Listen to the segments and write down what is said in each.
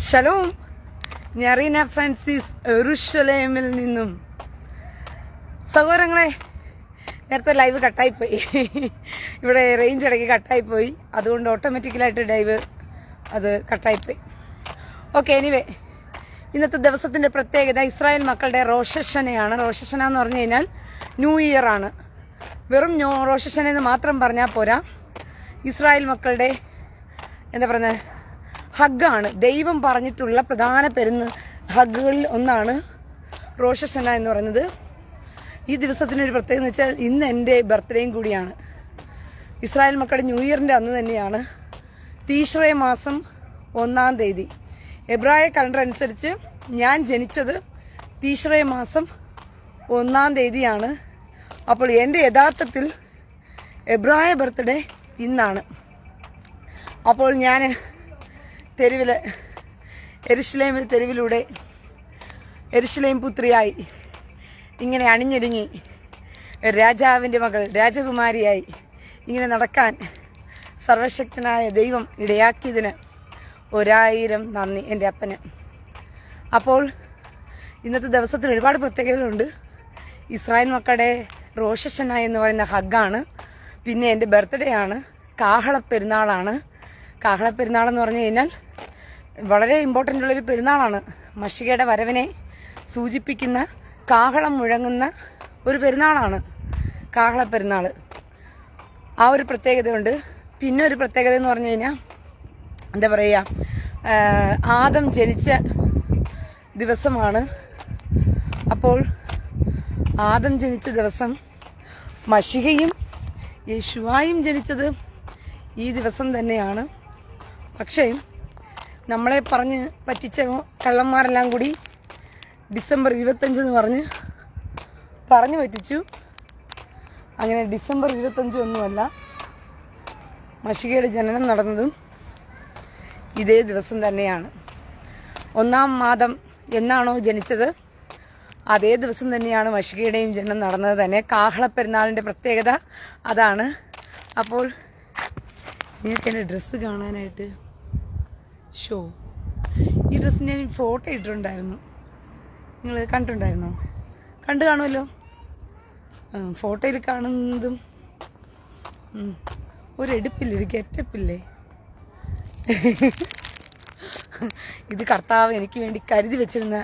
Shalom. ഞാൻ Reena Francis യെരൂശലേമിൽ നിന്നും. സഹോദരങ്ങളെ, നേരത്തെ ലൈവ് കട്ടായിപ്പോയി. ഇവിടെ റേഞ്ച് ഇടയ്ക്ക് കട്ടായിപ്പോയി, അതുകൊണ്ട് ഓട്ടോമാറ്റിക്കലായിട്ട് ലൈവ് അത് കട്ടായിപ്പോയി. ഓക്കെ, എനിവേ, ഇന്നത്തെ ദിവസത്തിന്റെ പ്രത്യേകത ഇസ്രായേൽ മക്കളുടെ റോഷ് ഹഷനയാണ്. റോഷ് ഹഷന എന്ന് പറഞ്ഞു കഴിഞ്ഞാൽ ന്യൂ ഇയർ ആണ്. വെറും റോഷ് ഹഷന എന്ന് മാത്രം പറഞ്ഞാൽ പോരാ, ഇസ്രായേൽ മക്കളുടെ എന്താ പറയുന്നത്, ഹഗ്ഗാണ്. ദൈവം പറഞ്ഞിട്ടുള്ള പ്രധാന ഹഗ്ഗുകളിൽ ഒന്നാണ് റോഷ് ഹഷന എന്ന് പറയുന്നത്. ഈ ദിവസത്തിനൊരു പ്രത്യേകത എന്ന് വെച്ചാൽ ഇന്ന് എൻ്റെ ബർത്ത്ഡേയും കൂടിയാണ്. ഇസ്രായേൽ മക്കളുടെ ന്യൂ ഇയറിൻ്റെ അന്ന് തന്നെയാണ്. തീഷ്റേ മാസം 1-ാം തീയതി. എബ്രായ കലണ്ടർ അനുസരിച്ച് ഞാൻ ജനിച്ചത് തീഷ്റേ മാസം 1-ാം തീയതിയാണ്. അപ്പോൾ എൻ്റെ യഥാർത്ഥത്തിൽ എബ്രായ ബർത്ത്ഡേ ഇന്നാണ്. അപ്പോൾ ഞാൻ യെരൂശലേമിൽ തെരുവിലൂടെ യെരൂശലേം പുത്രിയായി ഇങ്ങനെ അണിഞ്ഞൊരുങ്ങി രാജാവിൻ്റെ മകൾ രാജകുമാരിയായി ഇങ്ങനെ നടക്കാൻ സർവശക്തനായ ദൈവം ഇടയാക്കിയതിന് 1000 നന്ദി എൻ്റെ അപ്പന്. അപ്പോൾ ഇന്നത്തെ ദിവസത്തിൽ ഒരുപാട് പ്രത്യേകതകളുണ്ട്. ഇസ്രായേൽ മക്കളുടെ റോഷ് ഹഷന എന്ന് പറയുന്ന ഹഗ്ഗാണ്. പിന്നെ എൻ്റെ ബർത്ത്ഡേ ആണ്. കാഹളപ്പെരുന്നാളാണ്. കാഹളപ്പെരുന്നാളെന്ന് പറഞ്ഞു കഴിഞ്ഞാൽ വളരെ ഇമ്പോർട്ടൻ്റ് ഉള്ളൊരു പെരുന്നാളാണ്. മശിഹയുടെ വരവിനെ സൂചിപ്പിക്കുന്ന കാഹളം മുഴങ്ങുന്ന ഒരു പെരുന്നാളാണ് കാഹളപ്പെരുന്നാൾ. ആ ഒരു പ്രത്യേകതയുണ്ട്. പിന്നെ ഒരു പ്രത്യേകത എന്ന് പറഞ്ഞു കഴിഞ്ഞാൽ എന്താ പറയുക, ആദം ജനിച്ച ദിവസമാണ്. അപ്പോൾ ആദം ജനിച്ച ദിവസം മശിഹയും യേശുവായും ജനിച്ചത് ഈ ദിവസം തന്നെയാണ്. പക്ഷേ നമ്മളെ പറഞ്ഞ് പറ്റിച്ച കള്ളന്മാരെല്ലാം കൂടി ഡിസംബർ 25 എന്ന് പറഞ്ഞു പറ്റിച്ചു. അങ്ങനെ ഡിസംബർ 25 ഒന്നുമല്ല, മശിഹയുടെ ജനനം നടന്നതും ഇതേ ദിവസം തന്നെയാണ്. 1-ാം മാദം എന്നാണോ ജനിച്ചത് അതേ ദിവസം തന്നെയാണ് മശിഹയുടെയും ജനനം നടന്നത് തന്നെ. കാഹളപ്പെരുന്നാളിൻ്റെ പ്രത്യേകത അതാണ്. അപ്പോൾ നിങ്ങൾക്ക് എൻ്റെ ഡ്രസ്സ് കാണാനായിട്ട് ഈ ഡ്രസ്സ് ഞാൻ ഫോട്ടോ ഇട്ടിട്ടുണ്ടായിരുന്നു. നിങ്ങൾ കണ്ടിട്ടുണ്ടായിരുന്നോ? കണ്ടു കാണുമല്ലോ. ഫോട്ടോയിൽ കാണുന്നതും ഒരെടുപ്പില്ലേ, ഒരു ഗെറ്റപ്പില്ലേ. ഇത് കർത്താവ് എനിക്ക് വേണ്ടി കരുതി വെച്ചിരുന്ന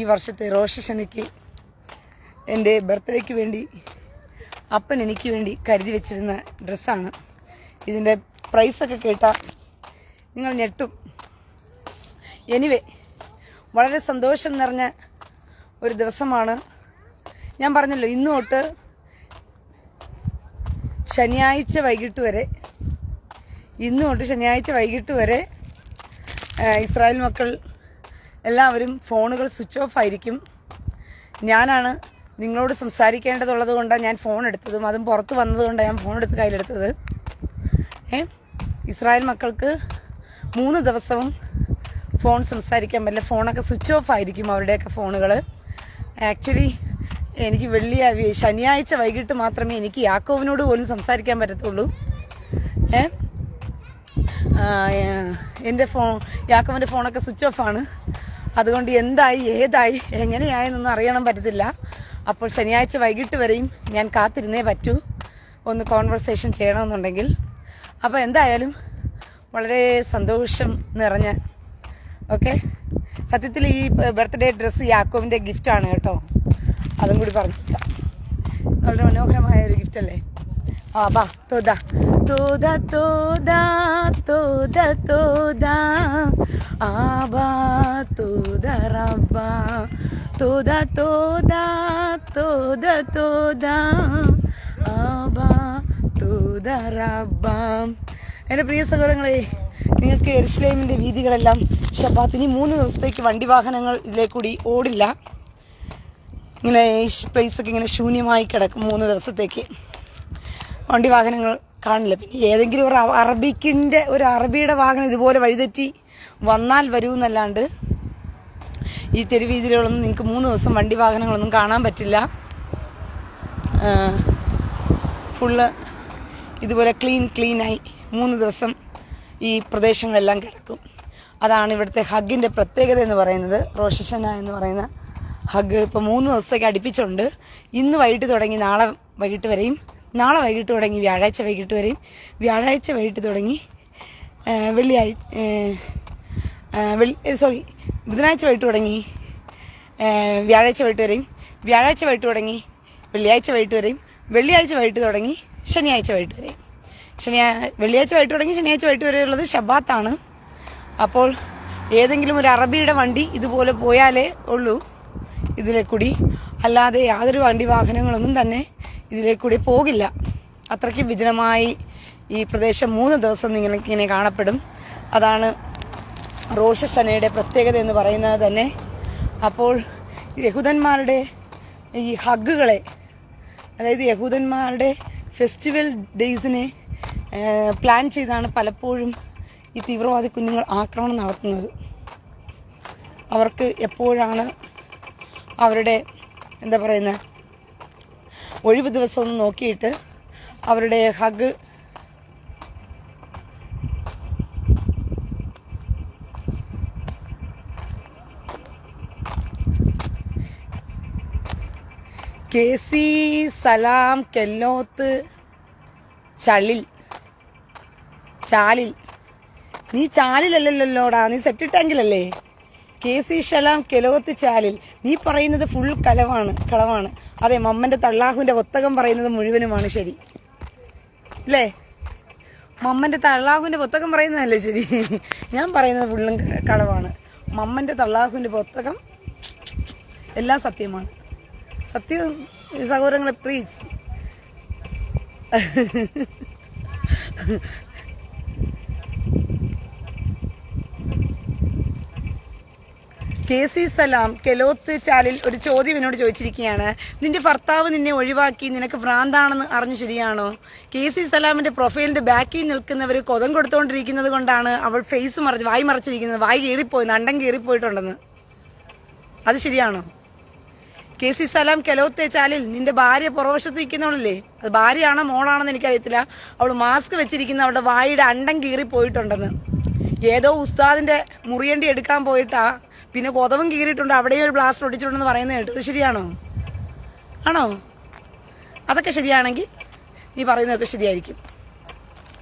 ഈ വർഷത്തെ റോഷ് ഹഷനയ്ക്ക്, എൻ്റെ ബർത്ത്ഡേക്ക് വേണ്ടി അപ്പൻ എനിക്ക് വേണ്ടി കരുതി വെച്ചിരുന്ന ഡ്രസ്സാണ്. ഇതിൻ്റെ പ്രൈസൊക്കെ കേട്ടാൽ നിങ്ങൾ ഞെട്ടും. എനിവേ, വളരെ സന്തോഷം നിറഞ്ഞ ഒരു ദിവസമാണ്. ഞാൻ പറഞ്ഞല്ലോ, ഇന്ന് തൊട്ട് ശനിയാഴ്ച വൈകിട്ട് വരെ ഇസ്രായേൽ മക്കൾ എല്ലാവരും ഫോണുകൾ സ്വിച്ച് ഓഫ് ആയിരിക്കും. ഞാനാണ് നിങ്ങളോട് സംസാരിക്കേണ്ടതുള്ളത് കൊണ്ടാണ് ഞാൻ ഫോൺ എടുത്തതും, അതും പുറത്ത് വന്നതുകൊണ്ടാണ് ഞാൻ ഫോൺ എടുത്ത് കയ്യിലെടുത്തത്. ഇസ്രായേൽ മക്കൾക്ക് 3 ദിവസവും ഫോൺ സംസാരിക്കാൻ പറ്റില്ല. ഫോണൊക്കെ സ്വിച്ച് ഓഫ് ആയിരിക്കും, അവരുടെയൊക്കെ ഫോണുകൾ. ആക്ച്വലി എനിക്ക് ശനിയാഴ്ച വൈകിട്ട് മാത്രമേ എനിക്ക് യാക്കോവിനോട് പോലും സംസാരിക്കാൻ പറ്റത്തുള്ളൂ. എൻ്റെ യാക്കോവിൻ്റെ ഫോണൊക്കെ സ്വിച്ച് ഓഫ് ആണ്. അതുകൊണ്ട് എന്തായി, ഏതായി, എങ്ങനെയായെന്നൊന്നും അറിയണം പറ്റത്തില്ല. അപ്പോൾ ശനിയാഴ്ച വൈകിട്ട് വരെയും ഞാൻ കാത്തിരുന്നേ പറ്റൂ, ഒന്ന് കോൺവെർസേഷൻ ചെയ്യണമെന്നുണ്ടെങ്കിൽ. അപ്പോൾ എന്തായാലും വളരെ സന്തോഷം നിറഞ്ഞ, ഓക്കെ. സത്യത്തിൽ ഈ ബർത്ത്ഡേ ഡ്രസ്സ് യാക്കോവിൻ്റെ ഗിഫ്റ്റാണ് കേട്ടോ, അതും കൂടി പറഞ്ഞില്ല. വളരെ മനോഹരമായ ഒരു ഗിഫ്റ്റ് അല്ലേ. ബാ തോദാ തോദാ തോദാ തോദാ തോദാ ആബാ തോദാ റബ്ബാ തോദാ തോദാ തോദാ തോദാ ആബാ തോദാ റബ്ബാ. എൻ്റെ പ്രിയ സഹോദരങ്ങളെ, നിങ്ങൾക്ക് യെരൂശലേമിൻ്റെ വീഥികളെല്ലാം ശബ്ബാത്തിന് 3 ദിവസത്തേക്ക് വണ്ടി വാഹനങ്ങൾ ഇതിലേക്കൂടി ഓടില്ല. ഇങ്ങനെ ഈ പ്ലേസൊക്കെ ഇങ്ങനെ ശൂന്യമായി കിടക്കും. 3 ദിവസത്തേക്ക് വണ്ടി വാഹനങ്ങൾ കാണില്ല. പിന്നെ ഏതെങ്കിലും ഒരു അറബിയുടെ വാഹനം ഇതുപോലെ വഴിതെറ്റി വന്നാൽ വരുമെന്നല്ലാണ്ട് ഈ തെരുവീതികളൊന്നും നിങ്ങൾക്ക് 3 ദിവസം വണ്ടി വാഹനങ്ങളൊന്നും കാണാൻ പറ്റില്ല. ഫുള്ള് ഇതുപോലെ ക്ലീനായി 3 ദിവസം ഈ പ്രദേശങ്ങളെല്ലാം കിടക്കും. അതാണ് ഇവിടുത്തെ ഹഗ്ഗിൻ്റെ പ്രത്യേകത എന്ന് പറയുന്നത്. റോഷ് ഹഷന എന്ന് പറയുന്ന ഹഗ്ഗ് ഇപ്പോൾ 3 ദിവസത്തേക്ക് അടുപ്പിച്ചുണ്ട്. ഇന്ന് വൈകിട്ട് തുടങ്ങി നാളെ വൈകിട്ട് വരെയും, നാളെ വൈകിട്ട് തുടങ്ങി വ്യാഴാഴ്ച വൈകിട്ട് വരെയും, വ്യാഴാഴ്ച വൈകിട്ട് തുടങ്ങി ബുധനാഴ്ച വൈകിട്ട് തുടങ്ങി വ്യാഴാഴ്ച വൈകിട്ട് വരെയും, വ്യാഴാഴ്ച വൈകിട്ട് തുടങ്ങി വെള്ളിയാഴ്ച വൈകിട്ട് വരെയും, വെള്ളിയാഴ്ച വൈകിട്ട് തുടങ്ങി ശനിയാഴ്ച വൈകിട്ട് വരെയും. വെള്ളിയാഴ്ച വൈകിട്ട് തുടങ്ങി ശനിയാഴ്ച വൈകിട്ട് വരെയുള്ളത് ശബാത്താണ്. അപ്പോൾ ഏതെങ്കിലും ഒരു അറബിയുടെ വണ്ടി ഇതുപോലെ പോയാലേ ഉള്ളൂ ഇതിലെ കൂടി, അല്ലാതെ യാതൊരു വണ്ടി വാഹനങ്ങളൊന്നും തന്നെ ഇതിലെ കൂടി പോകില്ല. അത്രയ്ക്ക് വിജനമായി ഈ പ്രദേശം 3 ദിവസം ഇങ്ങനെ കാണപ്പെടും. അതാണ് റോഷ് ഹഷനയുടെ പ്രത്യേകത എന്ന് പറയുന്നത് തന്നെ. അപ്പോൾ യഹൂദന്മാരുടെ ഈ ഹഗ്ഗുകളെ, അതായത് യഹൂദന്മാരുടെ ഫെസ്റ്റിവൽ ഡേയ്സിനെ പ്ലാൻ ചെയ്താണ് പലപ്പോഴും ഈ തീവ്രവാദി കുഞ്ഞുങ്ങൾ ആക്രമണം നടത്തുന്നത്. അവർക്ക് എപ്പോഴാണ് അവരുടെ ഒഴിവ് ദിവസം ഒന്ന് നോക്കിയിട്ട് അവരുടെ ഹഗ് KC സലാം കെല്ലോത്ത് ചാലിൽ. നീ ചാലിലല്ലല്ലോടാ, നീ സെപ്റ്റി ടാങ്കിലല്ലേ. KC സലാം കെലോത്ത് ചാലിൽ. നീ പറയുന്നത് ഫുൾ കളവാണ്. അതെ, മമ്മന്റെ തള്ളാഹുവിന്റെ ഒത്തകം പറയുന്നത് മുഴുവനുമാണ് ശരി അല്ലേ? മമ്മന്റെ തള്ളാഹുവിന്റെ ഒത്തകം പറയുന്നതല്ലേ ശരി? ഞാൻ പറയുന്നത് ഫുള്ളും കളവാണ്. മമ്മന്റെ തള്ളാഹുവിന്റെ ഒത്തകം എല്ലാം സത്യമാണ്. സത്യം സഹോദരങ്ങളെ, പ്ലീസ്. KC സലാം കെലോത്ത് ചാലിൽ ഒരു ചോദ്യം എന്നോട് ചോദിച്ചിരിക്കുകയാണ്. നിന്റെ ഭർത്താവ് നിന്നെ ഒഴിവാക്കി, നിനക്ക് ഭ്രാന്താണെന്ന് അറിഞ്ഞു ശരിയാണോ? KC സലാമിന്റെ പ്രൊഫൈലിന്റെ ബാക്കിൽ നിൽക്കുന്നവർ കൊതം കൊടുത്തോണ്ടിരിക്കുന്നത് കൊണ്ടാണ് അവൾ ഫേസ് വായി മറച്ചിരിക്കുന്നത്. വായി കീറിപ്പോയി, നണ്ടം കീറിപ്പോയിട്ടുണ്ടെന്ന്. അത് ശരിയാണോ? KC സലാം കെലോത്തെ ചാലിൽ നിന്റെ ഭാര്യ പുറവശത്ത് നിൽക്കുന്നവളല്ലേ, അത് ഭാര്യയാണോ മോളാണെന്ന് എനിക്കറിയത്തില്ല. അവൾ മാസ്ക് വെച്ചിരിക്കുന്ന അവളുടെ വായുടെ അണ്ടം കീറിപ്പോയിട്ടുണ്ടെന്ന്. ഏതോ ഉസ്താദിന്റെ മുറിയണ്ടി എടുക്കാൻ പോയിട്ടാ, പിന്നെ കൊതവും കീറിയിട്ടുണ്ട്, അവിടെയും ഒരു ബ്ലാസ്റ്റർ ഒടിച്ചിട്ടുണ്ടെന്ന് പറയുന്നത് കേട്ടു. അത് ശരിയാണോ? ആണോ? അതൊക്കെ ശരിയാണെങ്കിൽ നീ പറയുന്നതൊക്കെ ശരിയായിരിക്കും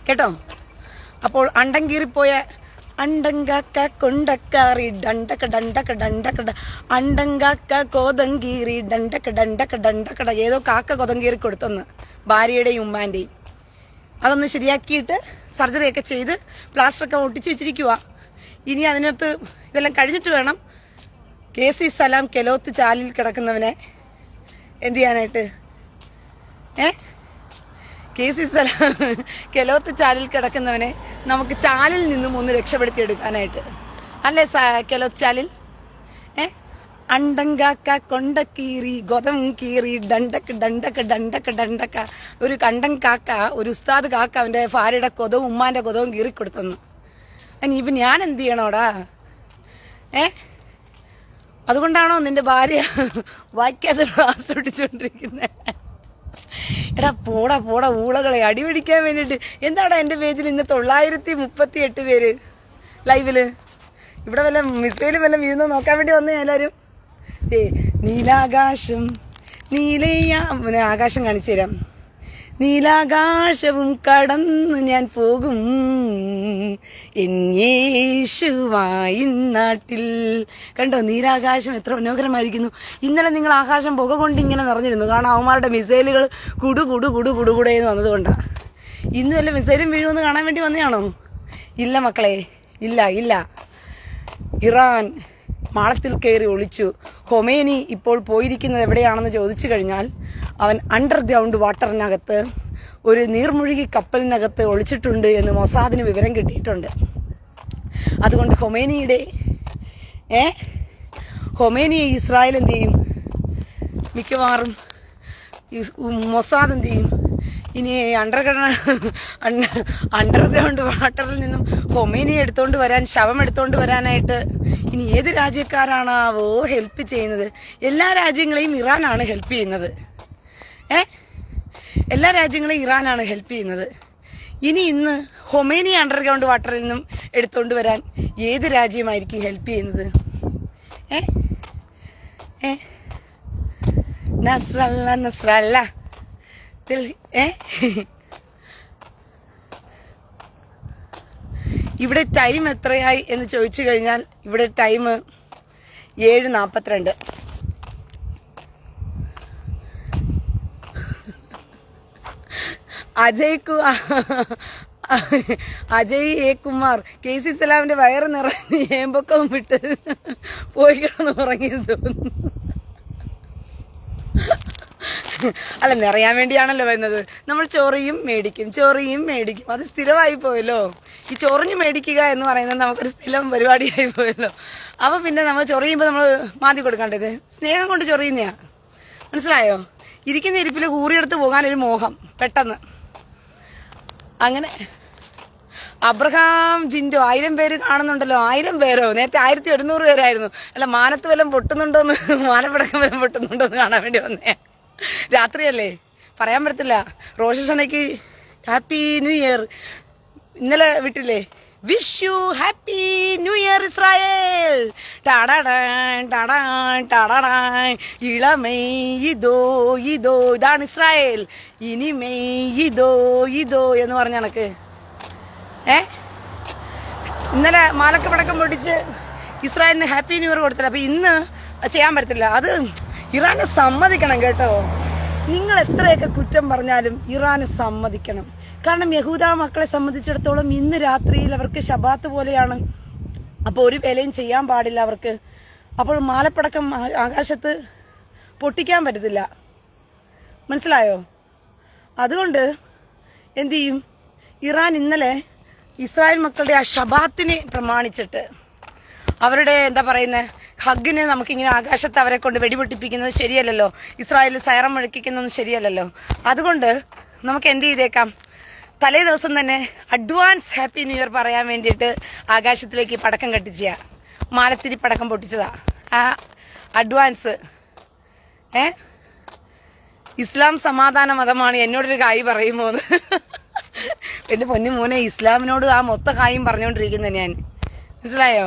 കേട്ടോ. അപ്പോൾ അണ്ടം കീറിപ്പോയ അണ്ടങ്കാക്ക കൊണ്ടക്കാറി ഡണ്ടക്ക അണ്ടങ്കാക്ക കോതങ്കീറി ഡണ്ടക്ക ഏതോ കാക്ക കൊതങ്കീറി കൊടുത്തെന്ന് ഭാര്യയുടെയും ഉമ്മാന്റെയും. അതൊന്ന് ശരിയാക്കിയിട്ട് സർജറിയൊക്കെ ചെയ്ത് പ്ലാസ്റ്ററൊക്കെ ഒട്ടിച്ചു വെച്ചിരിക്കുക. ഇനി അതിനകത്ത് ഇതെല്ലാം കഴിഞ്ഞിട്ട് വേണം KC സലാം കെലോത്ത് ചാലിൽ കിടക്കുന്നവനെ എന്ത് ചെയ്യാനായിട്ട്. KC സലാം കെലോത്ത് ചാലിൽ കിടക്കുന്നവനെ നമുക്ക് ചാലിൽ നിന്നും ഒന്ന് രക്ഷപ്പെടുത്തി എടുക്കാനായിട്ട് അല്ലേ കെലോത്ത് ചാലിൽ. അണ്ടങ്കാക്ക കൊണ്ടക്കീറി ഗൊതം കീറി ഡണ്ടക്ക ഒരു കണ്ടം കാക്ക, ഒരു ഉസ്താദ് കാക്ക അവന്റെ ഭാര്യയുടെ കൊതവും ഉമ്മാന്റെ കൊതവും കീറിക്കൊടുത്തെന്ന്. ഇനിയിപ്പൊ ഞാൻ എന്ത് ചെയ്യണോടാ? അതുകൊണ്ടാണോ നിന്റെ ഭാര്യ വായിക്കാതെ ഗ്ലാസ് ഒട്ടിച്ചോണ്ടിരിക്കുന്നത്? എടാ പോടാ ഊളകളെ അടിപിടിക്കാൻ വേണ്ടിട്ട്. എന്താടാ എന്റെ പേജിൽ ഇന്ന് 938 പേര് ലൈവില്. ഇവിടെ വല്ല മിസൈല് വല്ല വീഴുന്നോ നോക്കാൻ വേണ്ടി വന്നേ എല്ലാരും. നീലാകാശം ആകാശം കാണിച്ചു തരാം. നീലാകാശവും കടന്നു ഞാൻ പോകും യേശുവായി നാട്ടിൽ. കണ്ടോ നീലാകാശം എത്ര മനോഹരമായിരിക്കുന്നു. ഇന്നലെ നിങ്ങൾ ആകാശം പുക കൊണ്ട് ഇങ്ങനെ നിറഞ്ഞിരുന്നു, കാരണം അവന്മാരുടെ മിസൈലുകൾ കുടുകുടേന്ന് വന്നതുകൊണ്ടാ. ഇന്ന് വല്ല മിസൈലും വീഴുമെന്ന് കാണാൻ വേണ്ടി വന്നതാണോ? ഇല്ല മക്കളെ, ഇല്ല. ഇറാൻ മാളത്തിൽ കയറി ഒളിച്ചു. ഖൊമേനി ഇപ്പോൾ പോയിരിക്കുന്നത് എവിടെയാണെന്ന് ചോദിച്ചു കഴിഞ്ഞാൽ അവൻ അണ്ടർഗ്രൗണ്ട് വാട്ടറിനകത്ത് ഒരു നീർമുഴുകി കപ്പലിനകത്ത് ഒളിച്ചിട്ടുണ്ട് എന്ന് മൊസാദിന് വിവരം കിട്ടിയിട്ടുണ്ട്. അതുകൊണ്ട് ഖൊമേനിയെ ഇസ്രായേൽ എന്ത് ചെയ്യും? മിക്കവാറും മൊസാദ് എന്ത് ചെയ്യും? ഇനി അണ്ടർഗ്രൗണ്ട് വാട്ടറിൽ നിന്നും ഖൊമേനിയെ എടുത്തോണ്ട് വരാൻ, ശവം എടുത്തോണ്ട് വരാനായിട്ട് ഇനി ഏത് രാജ്യക്കാരാണാവോ ഹെൽപ്പ് ചെയ്യുന്നത്? എല്ലാ രാജ്യങ്ങളെയും ഇറാനാണ് ഹെൽപ്പ് ചെയ്യുന്നത്. എല്ലാ രാജ്യങ്ങളെയും ഇറാനാണ് ഹെൽപ്പ് ചെയ്യുന്നത്. ഇന്ന് ഹൊമേനി അണ്ടർഗ്രൗണ്ട് വാട്ടറിൽ നിന്നും എടുത്തോണ്ട് വരാൻ ഏത് രാജ്യമായിരിക്കും ഹെൽപ്പ് ചെയ്യുന്നത്? നസ്രല്ല നസ്രല്ല ഇവിടെ ടൈം എത്രയായി എന്ന് ചോദിച്ചു കഴിഞ്ഞാൽ ഇവിടെ time 7:42. Ajay A Kumar KC സലാമിന്റെ വയറ് നിറഞ്ഞ് ഏമ്പൊക്കവും വിട്ട് പോയി കിടന്ന് ഉറങ്ങിയത് തോന്നുന്നു. അല്ല, നിറയാൻ വേണ്ടിയാണല്ലോ വരുന്നത്. നമ്മൾ ചൊറിയും മേടിക്കും. അത് സ്ഥിരമായി പോയല്ലോ. ഈ ചൊറിഞ്ഞ് മേടിക്കുക എന്ന് പറയുന്നത് നമുക്കൊരു സ്ഥിരം പരിപാടിയായി പോയല്ലോ. അപ്പൊ പിന്നെ നമ്മൾ ചൊറിയുമ്പോൾ നമ്മൾ മാറ്റി കൊടുക്കേണ്ടത് സ്നേഹം കൊണ്ട് ചൊറിയുന്നയാ. മനസ്സിലായോ? ഇരിക്കുന്ന ഇരിപ്പിൽ കൂറിയെടുത്ത് പോകാനൊരു മോഹം പെട്ടെന്ന്. അങ്ങനെ അബ്രഹാം ജിൻഡോ 1000 പേര് കാണുന്നുണ്ടല്ലോ. 1000 പേരോ? നേരത്തെ 1700 പേരായിരുന്നു. അല്ല, മാനത്ത് വല്ലതും പൊട്ടുന്നുണ്ടോന്ന്, മാനപ്പടക്കം വല്ലതും പൊട്ടുന്നുണ്ടോന്ന് കാണാൻ വേണ്ടി വന്നേ. രാത്രിയല്ലേ, പറയാൻ പറ്റത്തില്ല. റോഷനയ്ക്ക് ഹാപ്പി ന്യൂ ഇയർ ഇന്നലെ വിട്ടില്ലേ? Wish you happy new year Israel. ഇളമൈ ഇതോ ഇതാണ് ഇസ്രായേൽ. ഇനിമൈ ഇതോ എന്ന് പറഞ്ഞ കണക്ക് ഇന്നലെ മാലക്ക പടക്കം പൊട്ടിച്ച് ഇസ്രായേലിന് ഹാപ്പി ന്യൂ ഇയർ കൊടുത്തില്ല. അപ്പൊ ഇന്ന് ചെയ്യാൻ പറ്റത്തില്ല. അത് ഇറാനെ സമ്മതിക്കണം കേട്ടോ. നിങ്ങൾ എത്രയൊക്കെ കുറ്റം പറഞ്ഞാലും ഇറാന് സമ്മതിക്കണം. കാരണം യഹൂദ മക്കളെ സംബന്ധിച്ചിടത്തോളം ഇന്ന് രാത്രിയിൽ അവർക്ക് ശബാത്ത് പോലെയാണ്. അപ്പോൾ ഒരു വേലയും ചെയ്യാൻ പാടില്ല അവർക്ക്. അപ്പോൾ മാലപ്പടക്കം ആകാശത്ത് പൊട്ടിക്കാൻ പറ്റത്തില്ല. മനസ്സിലായോ? അതുകൊണ്ട് എന്തു ചെയ്യും? ഇറാൻ ഇന്നലെ ഇസ്രായേൽ മക്കളുടെ ആ ശബാത്തിനെ പ്രമാണിച്ചിട്ട് അവരുടെ എന്താ പറയുന്നത് ഹഗ്ഗിന് നമുക്കിങ്ങനെ ആകാശത്ത് അവരെ കൊണ്ട് വെടിപൊട്ടിപ്പിക്കുന്നത് ശരിയല്ലല്ലോ. ഇസ്രായേലിൽ സൈറം മുഴക്കിക്കുന്നതും ശരിയല്ലല്ലോ. അതുകൊണ്ട് നമുക്ക് എന്ത് ചെയ്തേക്കാം? തലേ ദിവസം തന്നെ അഡ്വാൻസ് ഹാപ്പി ന്യൂ ഇയർ പറയാൻ വേണ്ടിയിട്ട് ആകാശത്തിലേക്ക് പടക്കം കട്ടിച്ച മാലത്തിരി പടക്കം പൊട്ടിച്ചതാ. ആ അഡ്വാൻസ് ഇസ്ലാം സമാധാന മതമാണ് എന്നോടൊരു കായ് പറയുമോന്ന്. എന്റെ പൊന്നു മോനെ, ഇസ്ലാമിനോട് ആ മൊത്ത കായും പറഞ്ഞുകൊണ്ടിരിക്കുന്ന ഞാൻ. മനസ്സിലായോ?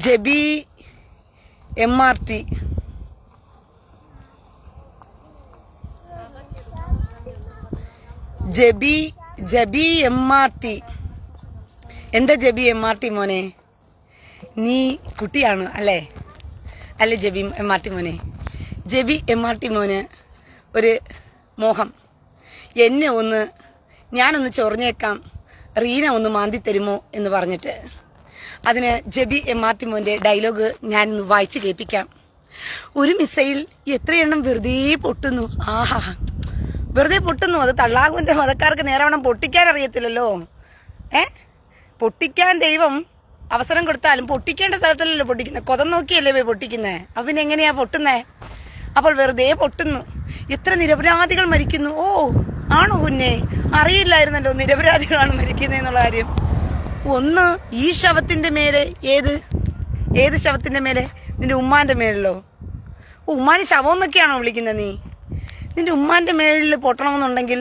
ജബി MRT എന്താ ജബി MRT മോനെ? നീ കുട്ടിയാണ് അല്ലേ? ജബി MRT മോനെ. ജബി MRT മോന് ഒരു മോഹം, ഞാനൊന്ന് ചൊറിഞ്ഞേക്കാം, റീന ഒന്ന് മാന്തി തരുമോ എന്ന് പറഞ്ഞിട്ട്. അതിന് ജബി MRT മോന്റെ ഡയലോഗ് ഞാനൊന്ന് വായിച്ച് കേൾപ്പിക്കാം. ഒരു മിസൈൽ എത്രയെണ്ണം വെറുതെ പൊട്ടുന്നു. ആഹാ, വെറുതെ പൊട്ടുന്നു. അത് തള്ളാകുവിന്റെ മതക്കാർക്ക് നേരവണ്ണം പൊട്ടിക്കാൻ അറിയത്തില്ലല്ലോ. പൊട്ടിക്കാൻ ദൈവം അവസരം കൊടുത്താലും പൊട്ടിക്കേണ്ട സ്ഥലത്തല്ലല്ലോ പൊട്ടിക്കുന്നത്. കൊതം നോക്കിയല്ലേ പോയി പൊട്ടിക്കുന്നേ. അപ്പൊ പിന്നെ എങ്ങനെയാ പൊട്ടുന്നേ? അപ്പോൾ വെറുതെ പൊട്ടുന്നു. എത്ര നിരപരാധികൾ മരിക്കുന്നു. ഓ, ആണോ കുഞ്ഞെ? അറിയില്ലായിരുന്നല്ലോ നിരപരാധികളാണ് മരിക്കുന്നതെന്നുള്ള കാര്യം. ഒന്ന് ഈ ശവത്തിന്റെ മേലെ. ഏത് ശവത്തിന്റെ മേലെ? നിന്റെ ഉമ്മാന്റെ മേളിലോ? ഉമ്മാന് ശവം എന്നൊക്കെയാണോ വിളിക്കുന്നത് നീ? നിന്റെ ഉമ്മാന്റെ മേളിൽ പൊട്ടണമെന്നുണ്ടെങ്കിൽ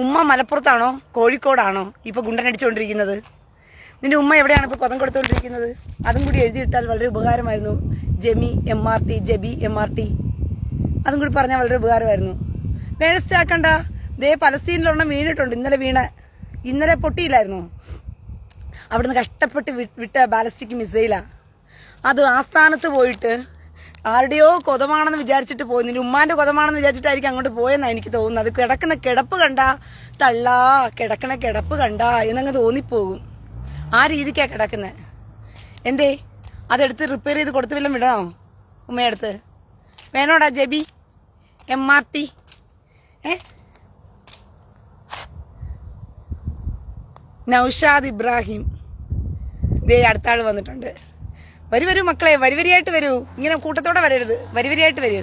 ഉമ്മ മലപ്പുറത്താണോ കോഴിക്കോടാണോ ഇപ്പൊ ഗുണ്ടനടിച്ചുകൊണ്ടിരിക്കുന്നത്? നിന്റെ ഉമ്മ എവിടെയാണ് ഇപ്പൊ കൊതം കൊടുത്തുകൊണ്ടിരിക്കുന്നത്? അതും കൂടി എഴുതിയിട്ടാൽ വളരെ ഉപകാരമായിരുന്നു. ജബി MRT അതും കൂടി പറഞ്ഞാൽ വളരെ ഉപകാരമായിരുന്നു. വേസ്റ്റ് ആക്കണ്ട. ദേ പലസ്തീനിലൊരെണ്ണം വീണിട്ടുണ്ട്. ഇന്നലെ പൊട്ടിയില്ലായിരുന്നു. അവിടുന്ന് കഷ്ടപ്പെട്ട് വിട്ട ബാലിസ്റ്റിക് മിസൈലാ. അത് ആസ്ഥാനത്ത് പോയിട്ട് ആരുടെയോ കൊതമാണെന്ന് വിചാരിച്ചിട്ട് പോയി. നിന്റെ ഉമ്മാന്റെ കൊതമാണെന്ന് വിചാരിച്ചിട്ടായിരിക്കും അങ്ങോട്ട് പോയെന്നാ എനിക്ക് തോന്നുന്നത്. അത് കിടക്കുന്ന കിടപ്പ് കണ്ടാ തള്ളാ, കിടക്കണ കിടപ്പ് കണ്ടാ എന്നങ്ങ് തോന്നിപ്പോകും. ആ രീതിക്കാ കിടക്കുന്നത്. എന്തേ അതെടുത്ത് റിപ്പയർ ചെയ്ത് കൊടുത്ത് വല്ലതും വിടണോ ഉമ്മയടുത്ത്? വേണോടാ ജബി MRT? നൗഷാദ് ഇബ്രാഹിം ദേ അടുത്ത ആള് വന്നിട്ടുണ്ട്. വരൂ മക്കളെ, വരിവരിയായിട്ട് വരൂ. ഇങ്ങനെ കൂട്ടത്തോടെ വരരുത്, വരിവരിയായിട്ട് വരൂ.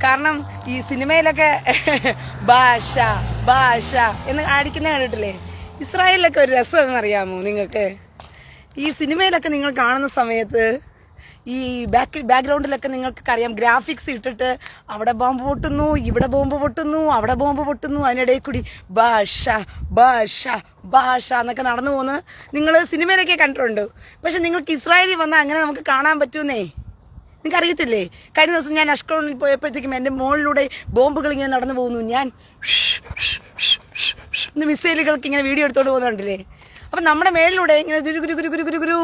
കാരണം ഈ സിനിമയിലൊക്കെ ഭാഷ എന്ന് അടിക്കുന്ന കണ്ടിട്ടില്ലേ? ഇസ്രായേലിലൊക്കെ ഒരു രസം എന്നറിയാമോ നിങ്ങൾക്ക്? ഈ സിനിമയിലൊക്കെ നിങ്ങൾ കാണുന്ന സമയത്ത് ഈ ബാക്ക്ഗ്രൗണ്ടിലൊക്കെ നിങ്ങൾക്ക് അറിയാം ഗ്രാഫിക്സ് ഇട്ടിട്ട് അവിടെ ബോംബ് പൊട്ടുന്നു, ഇവിടെ ബോംബ് പൊട്ടുന്നു, അവിടെ ബോംബ് പൊട്ടുന്നു, അതിനിടയിൽ കൂടി ഭാഷ ഭാഷ ഭാഷ എന്നൊക്കെ നടന്നു പോകുന്നത് നിങ്ങൾ സിനിമയിലൊക്കെ കണ്ടിട്ടുണ്ട്. പക്ഷെ നിങ്ങൾക്ക് ഇസ്രായേലിൽ വന്നാൽ അങ്ങനെ നമുക്ക് കാണാൻ പറ്റുമെന്നേ നിങ്ങൾക്ക് അറിയത്തില്ലേ? കഴിഞ്ഞ ദിവസം ഞാൻ അഷ്കലോണിൽ പോയപ്പോഴത്തേക്കും എൻ്റെ മുകളിലൂടെ ബോംബുകൾ ഇങ്ങനെ നടന്നു പോകുന്നു. ഞാൻ മിസൈലുകൾക്ക് ഇങ്ങനെ വീഡിയോ എടുത്തോണ്ട് പോകുന്നുണ്ടല്ലേ. അപ്പം നമ്മുടെ മേളിലൂടെ ഇങ്ങനെ ഗുരു ഗുരു ഗുരു ഗുരു ഗുരു ഗുരു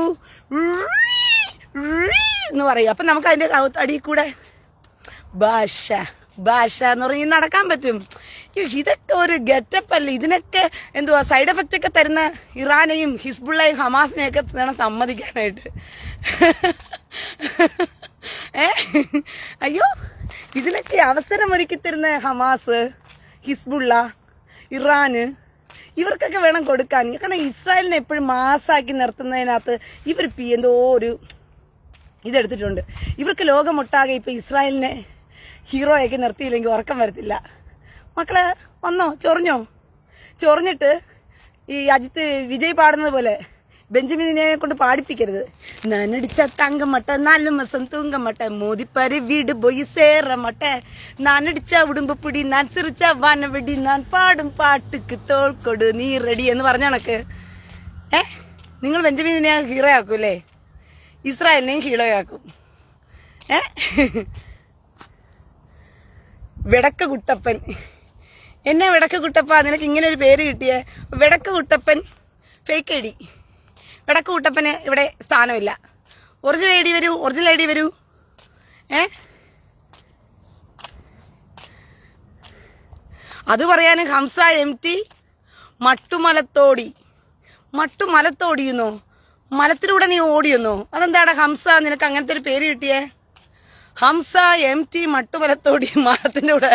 എന്ന് പറയും. അപ്പം നമുക്ക് അതിൻ്റെ അടിയിൽ കൂടെ ഭാഷ ഭാഷ എന്ന് പറഞ്ഞ് നടക്കാൻ പറ്റും. ഇതൊക്കെ ഒരു ഗെറ്റപ്പ് അല്ലേ? ഇതിനൊക്കെ എന്തുവാ സൈഡ് എഫക്റ്റ് ഒക്കെ തരുന്ന ഇറാനെയും ഹിസ്ബുള്ളയും ഹമാസിനെയൊക്കെ വേണം സമ്മതിക്കാനായിട്ട്. അയ്യോ, ഇതിനൊക്കെ അവസരമൊരുക്കി തരുന്ന ഹമാസ്, ഹിസ്ബുള്ള, ഇറാന്, ഇവർക്കൊക്കെ വേണം കൊടുക്കാൻ. കാരണം ഇസ്രായേലിനെ എപ്പോഴും മാസാക്കി നിർത്തുന്നതിനകത്ത് ഇവർ എന്തോ ഒരു ഇതെടുത്തിട്ടുണ്ട്. ഇവർക്ക് ലോകമൊട്ടാകെ ഇപ്പൊ ഇസ്രായേലിനെ ഹീറോയാക്കി നിർത്തിയില്ലെങ്കിൽ ഉറക്കം വരത്തില്ല. മക്കളെ വന്നോ, ചൊറിഞ്ഞിട്ട് ഈ അജിത്ത് വിജയ് പാടുന്നത് പോലെ ബെഞ്ചമിനെ കൊണ്ട് പാടിപ്പിക്കരുത്. നാനടിച്ച തങ്കമട്ട 4 മാസം തൂങ്കമട്ട മോദിപ്പരി വീട് പോയി സേറമട്ട നാനടിച്ച ഉടുമ്പുപിടി നാൻ സിറിച്ച വനവെടി നാൻ പാടും പാട്ടുക്ക് തോൾക്കൊടു നീ റെഡി എന്ന് പറഞ്ഞ കണക്ക് നിങ്ങൾ ബെഞ്ചമിനെ ഹീറോ ആക്കും അല്ലേ? ഇസ്രായേലിനെയും ഹീറോ ആക്കും. വെടക്ക് കുട്ടപ്പൻ, എന്നെ വെടക്ക് കുട്ടപ്പ, നിനക്ക് ഇങ്ങനെ ഒരു പേര് കിട്ടിയേ? വെടക്ക് കുട്ടപ്പൻ ഫേക്ക് ഐഡി. വെടക്ക് കുട്ടപ്പന് ഇവിടെ സ്ഥാനമില്ല. ഒറിജിനൽ ഐ ഡി വരൂ. അത് പറയാനും ഹംസ MT മട്ടുമലത്തോടിയുന്നോ? മലത്തിലൂടെ നീ ഓടിയെന്നോ? അതെന്താടാ ഹംസ നിനക്ക് അങ്ങനത്തെ ഒരു പേര് കിട്ടിയേ? ഹംസ MT മട്ടുമലത്തോടി മരത്തിന്റെ കൂടെ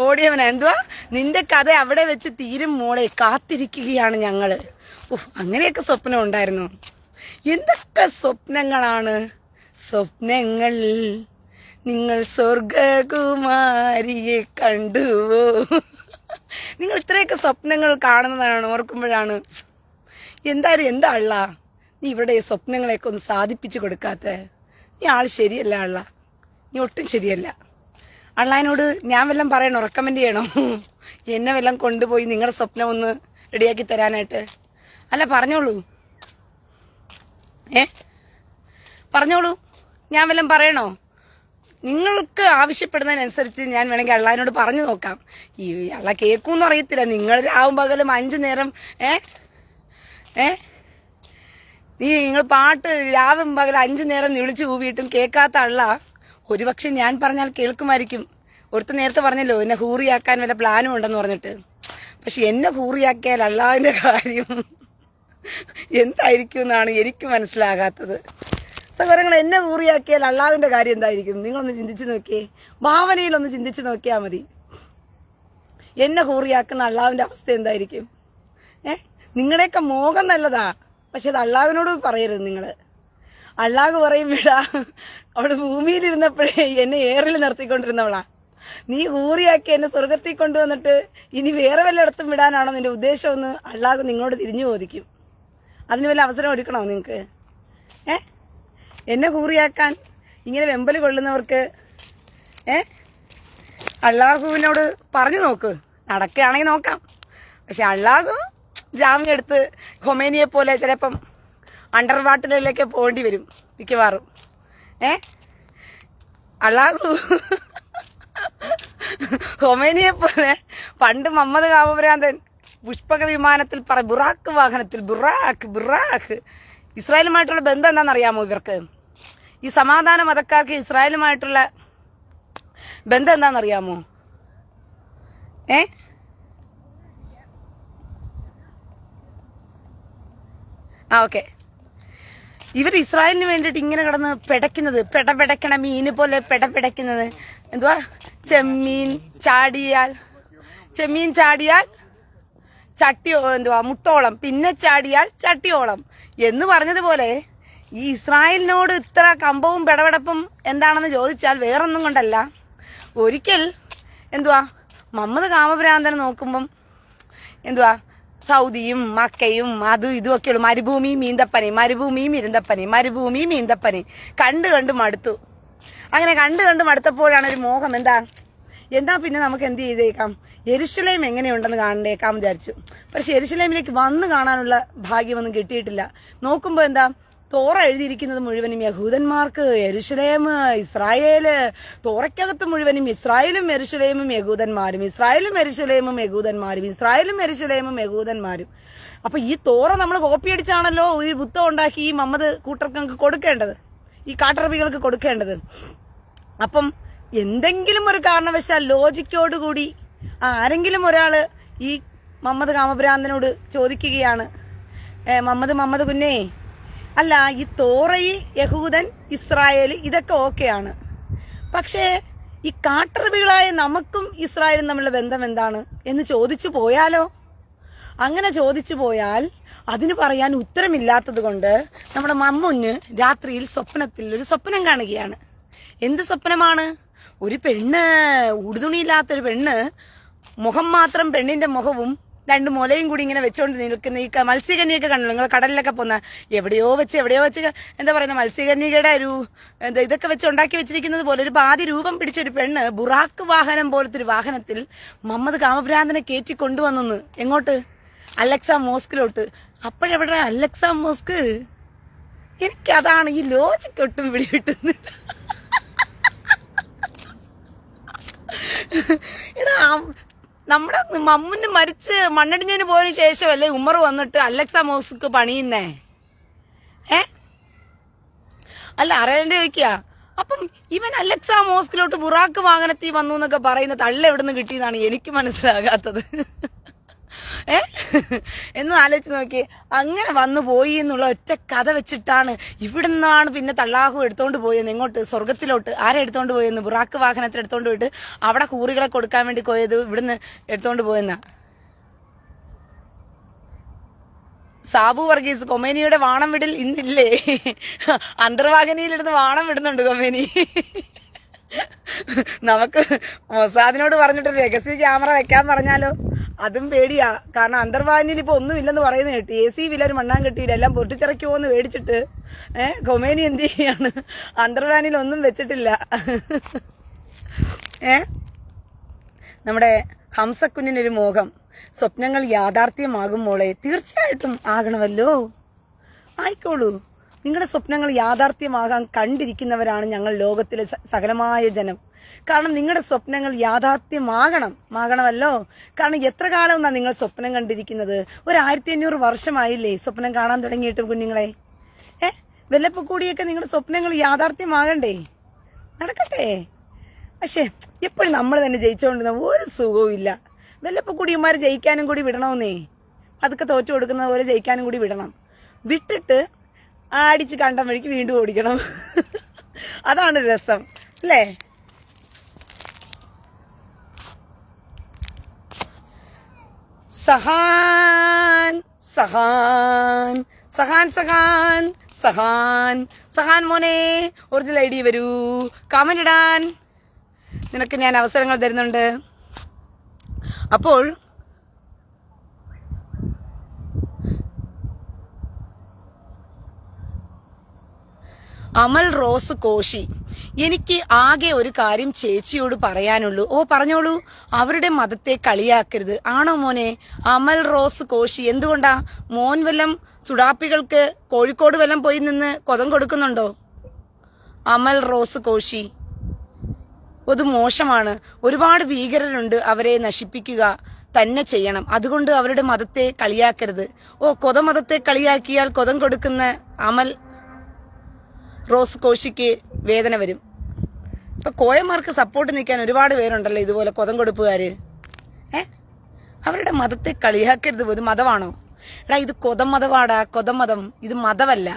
ഓടിയവനാ. എന്തുവാ നിന്റെ കഥ അവിടെ വെച്ച് തീരും മോളെ, കാത്തിരിക്കുകയാണ് ഞങ്ങള്. അങ്ങനെയൊക്കെ സ്വപ്നം ഉണ്ടായിരുന്നു. എന്തൊക്കെ സ്വപ്നങ്ങളാണ്. സ്വപ്നങ്ങൾ നിങ്ങൾ സ്വർഗകുമാരിയെ കണ്ടുവോ? നിങ്ങൾ ഇത്രയൊക്കെ സ്വപ്നങ്ങൾ കാണുന്നതാണ് ഓർക്കുമ്പോഴാണ് എന്തായാലും എന്താ അള്ള നീ ഇവിടെ സ്വപ്നങ്ങളെയൊക്കെ ഒന്ന് സാധിപ്പിച്ചു കൊടുക്കാത്ത? നീ ആൾ ശരിയല്ല അള്ള, നീ ഒട്ടും ശരിയല്ല. അള്ളാനോട് ഞാൻ വല്ലതും പറയണോ? റെക്കമെൻഡ് ചെയ്യണോ എന്നെ വല്ലതും കൊണ്ടുപോയി നിങ്ങളുടെ സ്വപ്നം ഒന്ന് റെഡിയാക്കി തരാനായിട്ട്? അല്ല പറഞ്ഞോളൂ, പറഞ്ഞോളൂ. ഞാൻ വല്ലതും പറയണോ? നിങ്ങൾക്ക് ആവശ്യപ്പെടുന്നതിനനുസരിച്ച് ഞാൻ വേണമെങ്കിൽ അള്ളാനോട് പറഞ്ഞു നോക്കാം. ഈ അള്ള കേൾക്കുമെന്ന് അറിയത്തില്ല. നിങ്ങൾ രാവും പകലും 5 നേരം നിങ്ങൾ പാട്ട് രാവും പകൽ 5 നേരം വിളിച്ചു കൂവിയിട്ടും കേൾക്കാത്ത അള്ള ഒരുപക്ഷെ ഞാൻ പറഞ്ഞാൽ കേൾക്കുമായിരിക്കും. ഒരുത്ത നേരത്തെ പറഞ്ഞല്ലോ എന്നെ ഹൂറിയാക്കാൻ വല്ല പ്ലാനും ഉണ്ടെന്ന് പറഞ്ഞിട്ട്. പക്ഷെ എന്നെ ഹൂറിയാക്കിയാൽ അള്ളാവിന്റെ കാര്യം എന്തായിരിക്കും എന്നാണ് എനിക്ക് മനസ്സിലാകാത്തത്. സഹോദരങ്ങൾ, എന്നെ ഹൂറിയാക്കിയാൽ അള്ളാവിന്റെ കാര്യം എന്തായിരിക്കും? നിങ്ങളൊന്ന് ചിന്തിച്ചു നോക്കിയേ, ഭാവനയിലൊന്ന് ചിന്തിച്ചു നോക്കിയാൽ മതി. എന്നെ ഹൂറിയാക്കുന്ന അള്ളാവിന്റെ അവസ്ഥ എന്തായിരിക്കും? നിങ്ങളുടെയൊക്കെ മോഹം നല്ലതാ, പക്ഷെ അത് അള്ളാഹുവിനോട് പറയരുത്. നിങ്ങള് അള്ളാഹു പറയും വിടാ, അവള് ഭൂമിയിലിരുന്നപ്പോഴേ എന്നെ ഏറിൽ നിർത്തിക്കൊണ്ടിരുന്നവളാ. നീ ഹൂറിയാക്കി എന്നെ സ്വർഗത്തിൽ കൊണ്ടുവന്നിട്ട് ഇനി വേറെ വല്ലയിടത്തും വിടാനാണോ നിന്റെ ഉദ്ദേശം എന്ന് അള്ളാഹു നിങ്ങളോട് തിരിഞ്ഞു ചോദിക്കും. അതിന് വല്ല അവസരം ഒരുക്കണോ നിങ്ങൾക്ക്? എന്നെ ഹൂറിയാക്കാൻ ഇങ്ങനെ വെമ്പല് കൊള്ളുന്നവർക്ക് അള്ളാഹുവിനോട് പറഞ്ഞു നോക്ക്. നടക്കുകയാണെങ്കിൽ നോക്കാം. പക്ഷെ അള്ളാഹു ജാമ്യം എടുത്ത് ഹൊമേനിയെ പോലെ ചിലപ്പം അണ്ടർ വാട്ടറിലേക്ക് പോകേണ്ടി വരും മിക്കവാറും. അള്ളാഹു ഹൊമേനിയെ പോലെ പണ്ട് മുഹമ്മദ് കാമഭ്രാന്തൻ പുഷ്പക വിമാനത്തിൽ ബുറാക്ക് വാഹനത്തിൽ ബുറാക്ക് ഇസ്രായേലുമായിട്ടുള്ള ബന്ധം എന്താണെന്നറിയാമോ ഇവർക്ക്? ഈ സമാധാന മതക്കാർക്ക് ഇസ്രായേലുമായിട്ടുള്ള ബന്ധം എന്താണെന്നറിയാമോ? ഓക്കെ, ഇവർ ഇസ്രായേലിന് വേണ്ടിയിട്ട് ഇങ്ങനെ കിടന്ന് പെടയ്ക്കുന്നത്, പെടപെടക്കണ മീന് പോലെ പെടപെടയ്ക്കുന്നത് എന്തുവാ? ചെമ്മീൻ ചാടിയാൽ എന്തുവാ മുട്ടോളം, പിന്നെ ചാടിയാൽ ചട്ടിയോളം എന്ന് പറഞ്ഞതുപോലെ ഈ ഇസ്രായേലിനോട് ഇത്ര കമ്പവും പെടപെടപ്പും എന്താണെന്ന് ചോദിച്ചാൽ വേറൊന്നും കൊണ്ടല്ല. ഒരിക്കൽ എന്തുവാ മുഹമ്മദ് കാമഭ്രാന്തനെ നോക്കുമ്പം എന്തുവാ സൗദിയും മക്കയും അതും ഇതും ഒക്കെയുള്ളൂ. മരുഭൂമിയും ഈന്തപ്പനി, മരുഭൂമിയും ഇരുന്തപ്പനി, മരുഭൂമിയും ഈന്തപ്പനി. കണ്ട് മടുത്തു. അങ്ങനെ കണ്ട് മടുത്തപ്പോഴാണ് ഒരു മോഹം. എന്താ പിന്നെ നമുക്ക് എന്ത് ചെയ്തേക്കാം, യെരുശലേം എങ്ങനെയുണ്ടെന്ന് കാണേക്കാം വിചാരിച്ചു. പക്ഷെ യെരുശലേമിലേക്ക് വന്ന് കാണാനുള്ള ഭാഗ്യമൊന്നും കിട്ടിയിട്ടില്ല. നോക്കുമ്പോൾ തോറ എഴുതിയിരിക്കുന്നത് മുഴുവനും യഹൂദന്മാർക്ക്, യെരുശലേം ഇസ്രായേല്. തോറയ്ക്കകത്ത് മുഴുവനും ഇസ്രായേലും യെരുശലേമും യഹൂദന്മാരും, ഇസ്രായേലും യെരുശലേമും യഹൂദന്മാരും, ഇസ്രായേലും യെരുശലേമും യഹൂദന്മാരും. അപ്പൊ ഈ തോറ നമ്മൾ കോപ്പി അടിച്ചാണല്ലോ ഈ പുസ്തകം ഉണ്ടാക്കി ഈ മുഹമ്മദ് കൂട്ടർക്ക് കൊടുക്കേണ്ടത്, ഈ കാട്ടറബികൾക്ക് കൊടുക്കേണ്ടത്. അപ്പം എന്തെങ്കിലും ഒരു കാരണവശാൽ ലോജിക്കോടുകൂടി ആരെങ്കിലും ഒരാള് ഈ മുഹമ്മദ് കാമഭ്രാന്തനോട് ചോദിക്കുകയാണ്, മുഹമ്മദ് കുഞ്ഞേ, അല്ല ഈ തോറയി യഹൂദൻ ഇസ്രായേൽ ഇതൊക്കെ ഓക്കെയാണ്, പക്ഷേ ഈ കാട്ടറബികളായ നമുക്കും ഇസ്രായേലും തമ്മിലുള്ള ബന്ധം എന്താണ് എന്ന് ചോദിച്ചു പോയാലോ? അങ്ങനെ ചോദിച്ചു പോയാൽ അതിന് പറയാൻ ഉത്തരമില്ലാത്തത് കൊണ്ട് നമ്മുടെ മമ്മുന് രാത്രിയിൽ സ്വപ്നത്തിൽ ഒരു സ്വപ്നം കാണുകയാണ്. എന്ത് സ്വപ്നമാണ്? ഒരു പെണ്ണ്, ഉടുതുണിയില്ലാത്തൊരു പെണ്ണ്, മുഖം മാത്രം, പെണ്ണിന്റെ മുഖവും രണ്ട് മുലയും കൂടി ഇങ്ങനെ വെച്ചോണ്ട് നിൽക്കുന്ന ഈ മത്സ്യകന്യയൊക്കെ കണ്ടല്ലോ നിങ്ങൾ കടലിലൊക്കെ പോന്ന, എവിടെയോ വെച്ച് എന്താ പറയുന്ന മത്സ്യകന്യകയുടെ ഒരു ഇതൊക്കെ വെച്ച് ഉണ്ടാക്കി വെച്ചിരിക്കുന്നത് പോലെ ഒരു പാതി രൂപം പിടിച്ചൊരു പെണ്ണ് ബുറാക്ക് വാഹനം പോലത്തെ ഒരു വാഹനത്തിൽ മുഹമ്മദ് കാമഭ്രാന്തനെ കയറ്റി കൊണ്ടുവന്നു. എങ്ങോട്ട്? അലക്സ മോസ്കിലോട്ട്. അപ്പോഴെവിടെ അലക്സ മോസ്ക്? എനിക്കതാണ് ഈ ലോജിക്ക് ഒട്ടും പിടികിട്ടുന്നില്ല. എടാ, നമ്മുടെ മമ്മുന് മരിച്ച് മണ്ണടിഞ്ഞതിന് പോയതിനു ശേഷമല്ലേ ഉമർ വന്നിട്ട് അലക്സ മോസ്ക് പണിയുന്നേ? അല്ല, അറിയാണ്ട് ചോദിക്കുക. അപ്പം ഇവൻ അലക്സ മോസ്കിലോട്ട് ബുറാക്ക് വാഹനത്തിൽ വന്നു എന്നൊക്കെ പറയുന്ന തള്ള എവിടുന്ന് കിട്ടിയെന്നാണ് എനിക്ക് മനസ്സിലാകാത്തത്. എന്ന് ആലോചിച്ച് നോക്കി. അങ്ങനെ വന്നു പോയി എന്നുള്ള ഒറ്റ കഥ വെച്ചിട്ടാണ് ഇവിടുന്നാണ് പിന്നെ തള്ളാഹു എടുത്തോണ്ട് പോയെന്ന്. എങ്ങോട്ട്? സ്വർഗത്തിലോട്ട്. ആരെ എടുത്തോണ്ട് പോയെന്ന്? ബുറാക്ക് വാഹനത്തിൽ എടുത്തോണ്ട് പോയിട്ട് അവിടെ കൂറികളെ കൊടുക്കാൻ വേണ്ടി പോയത് ഇവിടുന്ന് എടുത്തോണ്ട് പോയെന്ന. സാബു വർഗീസ്, കൊമേനിയുടെ വാണം വിടൽ ഇന്നില്ലേ? അന്തർവാഹിനിയിലിരുന്ന് വാണം വിടുന്നുണ്ട് കൊമേനി. നമുക്ക് മൊസാദിനോട് പറഞ്ഞിട്ട് രഹസ്യ ക്യാമറ വെക്കാൻ പറഞ്ഞാലോ? അതും പേടിയാ. കാരണം അന്തർവാഹിനിയിൽ ഇപ്പൊ ഒന്നും ഇല്ലെന്ന് പറയുന്നത് കേട്ട്. AC വില ഒരു മണ്ണാൻ കിട്ടിയില്ല, എല്ലാം പൊട്ടിച്ചിറക്കുമോന്ന് പേടിച്ചിട്ട് കൊമേനി എന്ത് ചെയ്യാണ്, അന്തർവാഹിനിയിൽ ഒന്നും വെച്ചിട്ടില്ല. നമ്മുടെ ഹംസക്കുഞ്ഞിനൊരു മോഹം, സ്വപ്നങ്ങൾ യാഥാർത്ഥ്യമാകും മോളെ. തീർച്ചയായിട്ടും ആകണമല്ലോ, ആയിക്കോളൂ. നിങ്ങളുടെ സ്വപ്നങ്ങൾ യാഥാർത്ഥ്യമാകാൻ കണ്ടിരിക്കുന്നവരാണ് ഞങ്ങൾ ലോകത്തിലെ സകലമായ ജനം. കാരണം നിങ്ങളുടെ സ്വപ്നങ്ങൾ യാഥാർത്ഥ്യമാകണമല്ലോ. കാരണം എത്ര കാലം എന്നാ നിങ്ങൾ സ്വപ്നം കണ്ടിരിക്കുന്നത്? 1500 വർഷമായില്ലേ സ്വപ്നം കാണാൻ തുടങ്ങിയിട്ട് കുഞ്ഞുങ്ങളെ? വെല്ലപ്പക്കൂടിയൊക്കെ നിങ്ങളുടെ സ്വപ്നങ്ങൾ യാഥാർത്ഥ്യമാകണ്ടേ? നടക്കട്ടെ. പക്ഷെ എപ്പോഴും നമ്മൾ തന്നെ ജയിച്ചുകൊണ്ടിരുന്ന ഒരു സുഖവും ഇല്ല. വെല്ലപ്പക്കൂടിയന്മാർ ജയിക്കാനും കൂടി വിടണമെന്നേ. അതൊക്കെ തോറ്റു കൊടുക്കുന്നത് പോലെ ജയിക്കാനും കൂടി വിടണം. വിട്ടിട്ട് അടിച്ച് കണ്ടം വഴിക്ക് വീണ്ടും ഓടിക്കണം. അതാണ് രസം അല്ലേ? സഹാൻ സഹാൻ സഹാൻ സഹാൻ സഹാൻ സഹാൻ മോനെ, ഒറിജിനൽ ID വരൂ, കമന്റ് ഇടാൻ നിനക്ക് ഞാൻ അവസരങ്ങൾ തരുന്നുണ്ട്. അപ്പോൾ അമൽ റോസ് കോശി, എനിക്ക് ആകെ ഒരു കാര്യം ചേച്ചിയോട് പറയാനുള്ളൂ. ഓ പറഞ്ഞോളൂ. അവരുടെ മതത്തെ കളിയാക്കരുത്. ആണോ മോനെ? അമൽ റോസ് കോശി, എന്തുകൊണ്ടാ? മോൻ വല്ലം സുഡാപ്പികൾക്ക് കോഴിക്കോട് വല്ലം പോയി നിന്ന് കൊതം കൊടുക്കുന്നുണ്ടോ? അമൽ റോസ് കോശി, അത് മോശമാണ്. ഒരുപാട് ഭീകരരുണ്ട്, അവരെ നശിപ്പിക്കുക തന്നെ ചെയ്യണം. അതുകൊണ്ട് അവരുടെ മതത്തെ കളിയാക്കരുത്. ഓ, കൊതമതത്തെ കളിയാക്കിയാൽ കൊതം കൊടുക്കുന്ന അമൽ റോസ് കോശിക്ക് വേദന വരും. ഇപ്പൊ കോയമാർക്ക് സപ്പോർട്ട് നിൽക്കാൻ ഒരുപാട് പേരുണ്ടല്ലോ ഇതുപോലെ കൊതം കൊടുപ്പുകാര്. അവരുടെ മതത്തെ കളിയാക്കരുത്. ഇത് മതമാണോ? എടാ, ഇത് കൊതം മതമാടാ, കൊതം മതം. ഇത് മതമല്ല.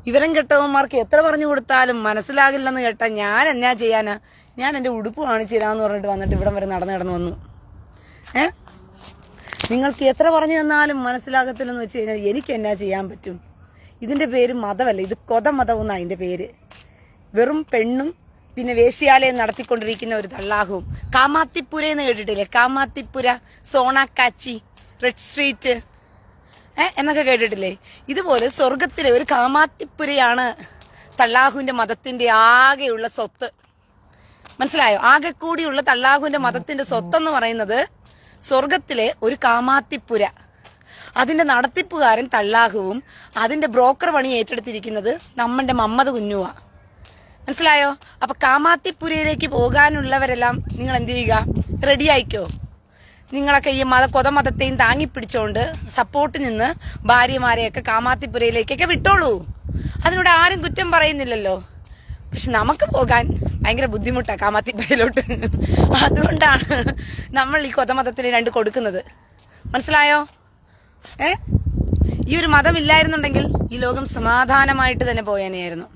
വിവരം കെട്ടവന്മാർക്ക് എത്ര പറഞ്ഞു കൊടുത്താലും മനസ്സിലാകില്ലെന്ന് കേട്ടാ ഞാൻ എന്നാ ചെയ്യാനാ? ഞാൻ എന്റെ ഉടുപ്പ് കാണിച്ചു തരാന്ന് പറഞ്ഞിട്ട് വന്നിട്ട് ഇവിടം വരെ നടന്നു വന്നു. നിങ്ങൾക്ക് എത്ര പറഞ്ഞു തന്നാലും മനസ്സിലാകത്തില്ലെന്ന് വെച്ച് കഴിഞ്ഞാൽ എനിക്ക് എന്നാ ചെയ്യാൻ പറ്റും? ഇതിന്റെ പേര് മതമല്ല, ഇത് കൊതമതം എന്നാ ഇതിന്റെ പേര്. വെറും പെണ്ണും പിന്നെ വേശ്യാലയം നടത്തിക്കൊണ്ടിരിക്കുന്ന ഒരു തള്ളാഹും. കാമാത്തിപ്പുര എന്ന് കേട്ടിട്ടില്ലേ? കാമാത്തിപ്പുര, സോണാക്കാച്ചി, റെഡ് സ്ട്രീറ്റ് എന്നൊക്കെ കേട്ടിട്ടില്ലേ? ഇതുപോലെ സ്വർഗത്തിലെ ഒരു കാമാത്തിപ്പുരയാണ് തള്ളാഹുവിന്റെ മതത്തിന്റെ ആകെയുള്ള സ്വത്ത്. മനസ്സിലായോ? ആകെ കൂടിയുള്ള തള്ളാഹുവിന്റെ മതത്തിന്റെ സ്വത്തെന്ന് പറയുന്നത് സ്വർഗത്തിലെ ഒരു കാമാത്തിപ്പുര. അതിന്റെ നടത്തിപ്പുകാരൻ തള്ളാഹുവും അതിന്റെ ബ്രോക്കർ പണി ഏറ്റെടുത്തിരിക്കുന്നത് നമ്മുടെ മമ്മദ് കുഞ്ഞുവാ. മനസ്സിലായോ? അപ്പൊ കാമാത്തിപ്പുരയിലേക്ക് പോകാനുള്ളവരെല്ലാം നിങ്ങൾ എന്ത് ചെയ്യുക? റെഡി ആയിക്കോ. നിങ്ങളൊക്കെ ഈ കൊതമതത്തെയും താങ്ങിപ്പിടിച്ചോണ്ട് സപ്പോർട്ട് നിന്ന് ഭാര്യമാരെയൊക്കെ കാമാത്തിപ്പുരയിലേക്കൊക്കെ വിട്ടോളൂ. അതിനോട് ആരും കുറ്റം പറയുന്നില്ലല്ലോ. പക്ഷെ നമുക്ക് പോകാൻ ഭയങ്കര ബുദ്ധിമുട്ടാണ് കാമാത്തിപ്പുരയിലോട്ട്. അതുകൊണ്ടാണ് നമ്മൾ ഈ കൊതമതത്തിന് 2 കൊടുക്കുന്നത്. മനസ്സിലായോ? ഈ ഒരു മതം ഇല്ലായിരുന്നുണ്ടെങ്കിൽ ഈ ലോകം സമാധാനമായിട്ട് തന്നെ പോയേനെയായിരുന്നു.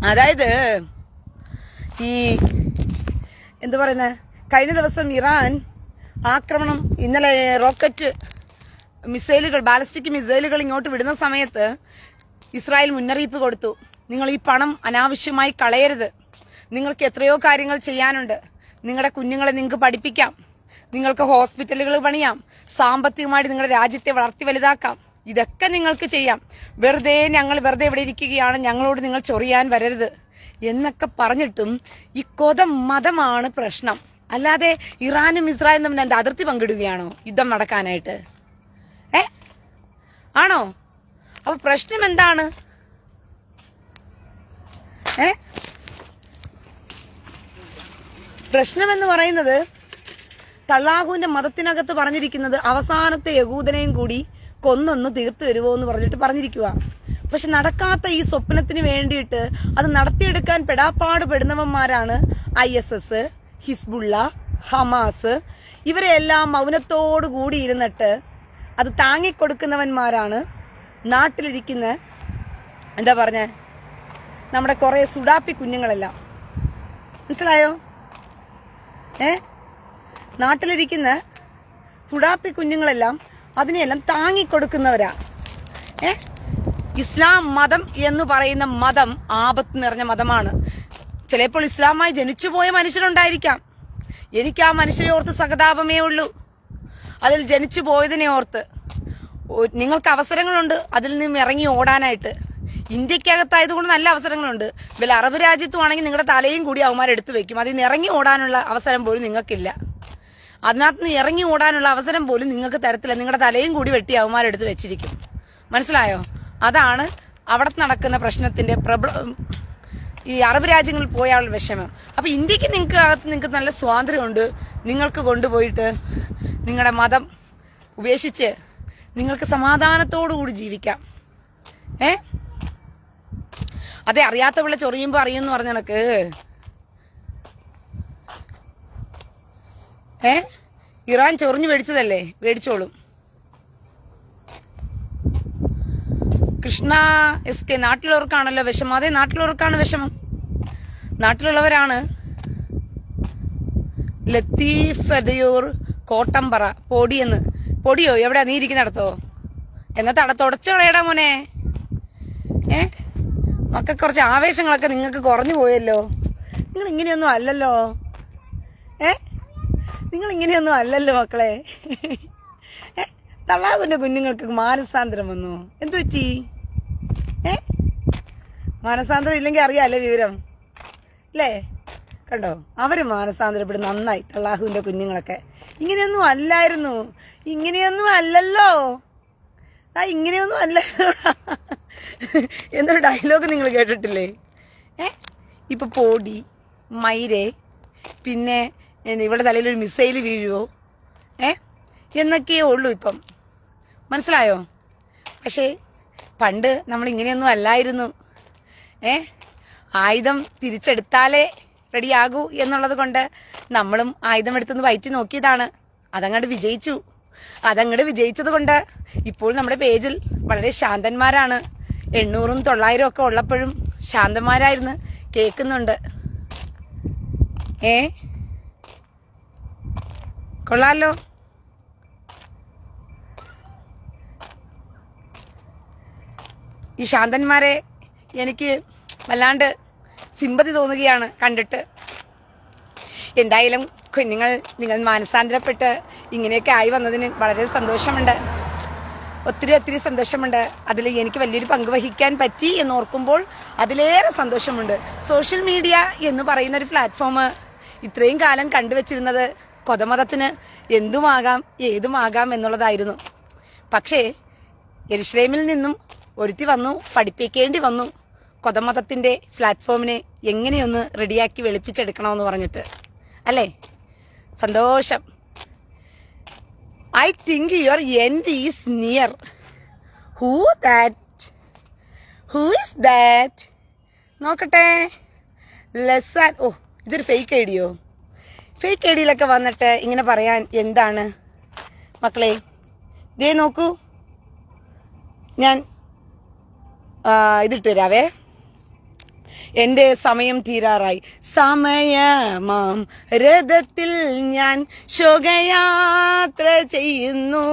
അതായത് ഈ എന്താ പറയുന്നത്, കഴിഞ്ഞ ദിവസം ഇറാൻ ആക്രമണം, ഇന്നലെ റോക്കറ്റ് മിസൈലുകൾ, ബാലിസ്റ്റിക് മിസൈലുകൾ ഇങ്ങോട്ട് വിടുന്ന സമയത്ത് ഇസ്രായേൽ മുന്നറിയിപ്പ് കൊടുത്തു, നിങ്ങൾ ഈ പണം അനാവശ്യമായി കളയരുത്. നിങ്ങൾക്ക് എത്രയോ കാര്യങ്ങൾ ചെയ്യാനുണ്ട്. നിങ്ങളുടെ കുഞ്ഞുങ്ങളെ നിങ്ങൾക്ക് പഠിപ്പിക്കാം, നിങ്ങൾക്ക് ഹോസ്പിറ്റലുകൾ പണിയാം, സാമ്പത്തികമായിട്ട് നിങ്ങളുടെ രാജ്യത്തെ വളർത്തി വലുതാക്കാം. ഇതൊക്കെ നിങ്ങൾക്ക് ചെയ്യാം. ഞങ്ങൾ വെറുതെ ഇവിടെ ഇരിക്കുകയാണ്, ഞങ്ങളോട് നിങ്ങൾ ചൊറിയാൻ വരരുത് എന്നൊക്കെ പറഞ്ഞിട്ടും ഈ മതമാണ് പ്രശ്നം. അല്ലാതെ ഇറാനും ഇസ്രായേലും തമ്മിൽ എന്താ അതിർത്തി പങ്കിടുകയാണോ യുദ്ധം നടക്കാനായിട്ട്? ആണോ? അപ്പൊ പ്രശ്നം എന്താണ്? പ്രശ്നമെന്ന് പറയുന്നത് തള്ളാഹുവിന്റെ മതത്തിനകത്ത് പറഞ്ഞിരിക്കുന്നത് അവസാനത്തെ യഹൂദനെയും കൂടി കൊന്നൊന്ന് തീർത്തു തരുമോ എന്ന് പറഞ്ഞിട്ട് പറഞ്ഞിരിക്കുക. പക്ഷെ നടക്കാത്ത ഈ സ്വപ്നത്തിന് വേണ്ടിയിട്ട് അത് നടത്തിയെടുക്കാൻ പെടാപ്പാട് പെടുന്നവന്മാരാണ് ISS, ഹിസ്ബുള്ള, ഹമാസ്. ഇവരെല്ലാം മൗനത്തോടു കൂടി ഇരുന്നിട്ട് അത് താങ്ങിക്കൊടുക്കുന്നവന്മാരാണ് നാട്ടിലിരിക്കുന്ന എന്താ പറഞ്ഞ നമ്മുടെ കുറെ സുഡാപ്പി കുഞ്ഞുങ്ങളെല്ലാം. മനസ്സിലായോ? നാട്ടിലിരിക്കുന്ന സുഡാപ്പി കുഞ്ഞുങ്ങളെല്ലാം അതിനെയെല്ലാം താങ്ങിക്കൊടുക്കുന്നവരാ. ഇസ്ലാം മതം എന്ന് പറയുന്ന മതം ആപത്ത് നിറഞ്ഞ മതമാണ്. ചിലപ്പോൾ ഇസ്ലാമായി ജനിച്ചുപോയ മനുഷ്യരുണ്ടായിരിക്കാം. എനിക്ക് ആ മനുഷ്യരെ ഓർത്ത് സഹതാപമേ ഉള്ളൂ. അതിൽ ജനിച്ചു പോയതിനെ ഓർത്ത്. നിങ്ങൾക്ക് അവസരങ്ങളുണ്ട് അതിൽ നിന്ന് ഇറങ്ങി ഓടാനായിട്ട്. ഇന്ത്യക്കകത്തായതുകൊണ്ട് നല്ല അവസരങ്ങളുണ്ട്. വല്ല അറബ് രാജ്യത്തുവാണെങ്കിൽ നിങ്ങളുടെ തലയും കൂടി അവന്മാരെടുത്തു വെക്കും. അതിൽ നിന്ന് ഇറങ്ങി ഓടാനുള്ള അവസരം പോലും നിങ്ങൾക്കില്ല. അതിനകത്ത് നിന്ന് ഇറങ്ങി ഓടാനുള്ള അവസരം പോലും നിങ്ങൾക്ക് തരത്തില്ല. നിങ്ങളുടെ തലയും കൂടി വെട്ടി അവന്മാരെടുത്ത് വെച്ചിരിക്കും. മനസ്സിലായോ? അതാണ് അവിടെ നടക്കുന്ന പ്രശ്നത്തിന്റെ ഈ അറബ് രാജ്യങ്ങളിൽ പോയാലുള്ള വിഷമം. അപ്പൊ ഇന്ത്യക്ക് നിങ്ങൾക്ക് നല്ല സ്വാതന്ത്ര്യമുണ്ട്. നിങ്ങൾക്ക് കൊണ്ടുപോയിട്ട് നിങ്ങളുടെ മതം ഉപേക്ഷിച്ച് നിങ്ങൾക്ക് സമാധാനത്തോടു കൂടി ജീവിക്കാം. അതെ, അറിയാത്ത പിള്ള ചൊറിയുമ്പോ അറിയുമെന്ന് പറഞ്ഞ കണക്ക് ഇറാൻ ചൊറിഞ്ഞു മേടിച്ചതല്ലേ, മേടിച്ചോളും. കൃഷ്ണ SK നാട്ടിലുള്ളവർക്കാണല്ലോ വിഷമം. അതെ, നാട്ടിലുള്ളവർക്കാണ് വിഷമം. നാട്ടിലുള്ളവരാണ് ലത്തീഫ് അദയൂർ കോട്ടമ്പറ പൊടിയെന്ന്. പൊടിയോ? എവിടെയാ നീ ഇരിക്കുന്നിടത്തോ? എന്നാ തുടച്ചു കളയടാ മോനെ. മക്കൾ കുറച്ച് ആവേശങ്ങളൊക്കെ നിങ്ങൾക്ക് കുറഞ്ഞു പോയല്ലോ. നിങ്ങൾ ഇങ്ങനെയൊന്നും അല്ലല്ലോ. നിങ്ങൾ ഇങ്ങനെയൊന്നും അല്ലല്ലോ മക്കളെ. തള്ളാഹുവിന്റെ കുഞ്ഞുങ്ങൾക്ക് മാനസാന്തരം വന്നു. എന്തു പറ്റി? മാനസാന്തരം ഇല്ലെങ്കിൽ അറിയാല്ലേ വിവരം അല്ലേ? കണ്ടോ, അവര് മാനസാന്തരപ്പെടും. നന്നായി. തള്ളാഹുവിന്റെ കുഞ്ഞുങ്ങളൊക്കെ ഇങ്ങനെയൊന്നും അല്ലായിരുന്നു. ഇങ്ങനെയൊന്നും അല്ലല്ലോ. ഇങ്ങനെയൊന്നും അല്ലല്ലോ എന്നൊരു ഡയലോഗ് നിങ്ങൾ കേട്ടിട്ടില്ലേ? ഇപ്പൊ പോടി മൈരേ, പിന്നെ ഇവിടെ തലയിലൊരു മിസൈല് വീഴുവോ എന്നൊക്കെയേ ഉള്ളൂ ഇപ്പം. മനസ്സിലായോ? പക്ഷേ പണ്ട് നമ്മൾ ഇങ്ങനെയൊന്നും അല്ലായിരുന്നു. ആയുധം തിരിച്ചെടുത്താലേ റെഡിയാകൂ എന്നുള്ളത് കൊണ്ട് നമ്മളും ആയുധം എടുത്തൊന്ന് വയറ്റി നോക്കിയതാണ്. അതങ്ങോട്ട് വിജയിച്ചു. അതങ്ങോട്ട് വിജയിച്ചത് കൊണ്ട് ഇപ്പോൾ നമ്മുടെ പേജിൽ വളരെ ശാന്തന്മാരാണ്. 800ഉം 900ഉം ഒക്കെ ഉള്ളപ്പോഴും ശാന്തന്മാരായിരുന്നു. കേൾക്കുന്നുണ്ട്. കൊള്ളാലോ. ഈ ശാന്തന്മാരെ എനിക്ക് വല്ലാണ്ട് സിമ്പതി തോന്നുകയാണ് കണ്ടിട്ട്. എന്തായാലും നിങ്ങൾ മാനസാന്തരപ്പെട്ട് ഇങ്ങനെയൊക്കെ ആയി വന്നതിന് വളരെ സന്തോഷമുണ്ട്, ഒത്തിരി സന്തോഷമുണ്ട്. അതിൽ എനിക്ക് വലിയൊരു പങ്ക് വഹിക്കാൻ പറ്റി എന്നോർക്കുമ്പോൾ അതിലേറെ സന്തോഷമുണ്ട്. സോഷ്യൽ മീഡിയ എന്ന് പറയുന്ന ഒരു പ്ലാറ്റ്ഫോം ഇത്രയും കാലം കണ്ടുവച്ചിരുന്നത് കൊതമതത്തിന് എന്തുമാകാം ഏതുമാകാം എന്നുള്ളതായിരുന്നു. പക്ഷേ യെരുശലേമിൽ നിന്നും ഒരുത്തി വന്നു, പഠിപ്പിക്കേണ്ടി വന്നു കൊതമതത്തിന്റെ പ്ലാറ്റ്ഫോമിനെ എങ്ങനെയൊന്ന് റെഡിയാക്കി വെളുപ്പിച്ചെടുക്കണമെന്ന് പറഞ്ഞിട്ട്, അല്ലേ? സന്തോഷം. I think your end is near. Who is that? നോക്കട്ടെ. ലെസാൻ. ഓ, ഇതൊരു ഫേക്ക് ഐഡിയോ. ഫേക്ക് ഐഡിയിലൊക്കെ വന്നിട്ട് ഇങ്ങനെ പറയാൻ എന്താണ് മക്കളെ? ദേ നോക്കൂ, ഞാൻ ഇതിട്ട് തരാവേ. എന്റെ സമയം തീരാറായി. സമയമാം രഥത്തിൽ ഞാൻ ശോകയാത്ര ചെയ്യുന്നു.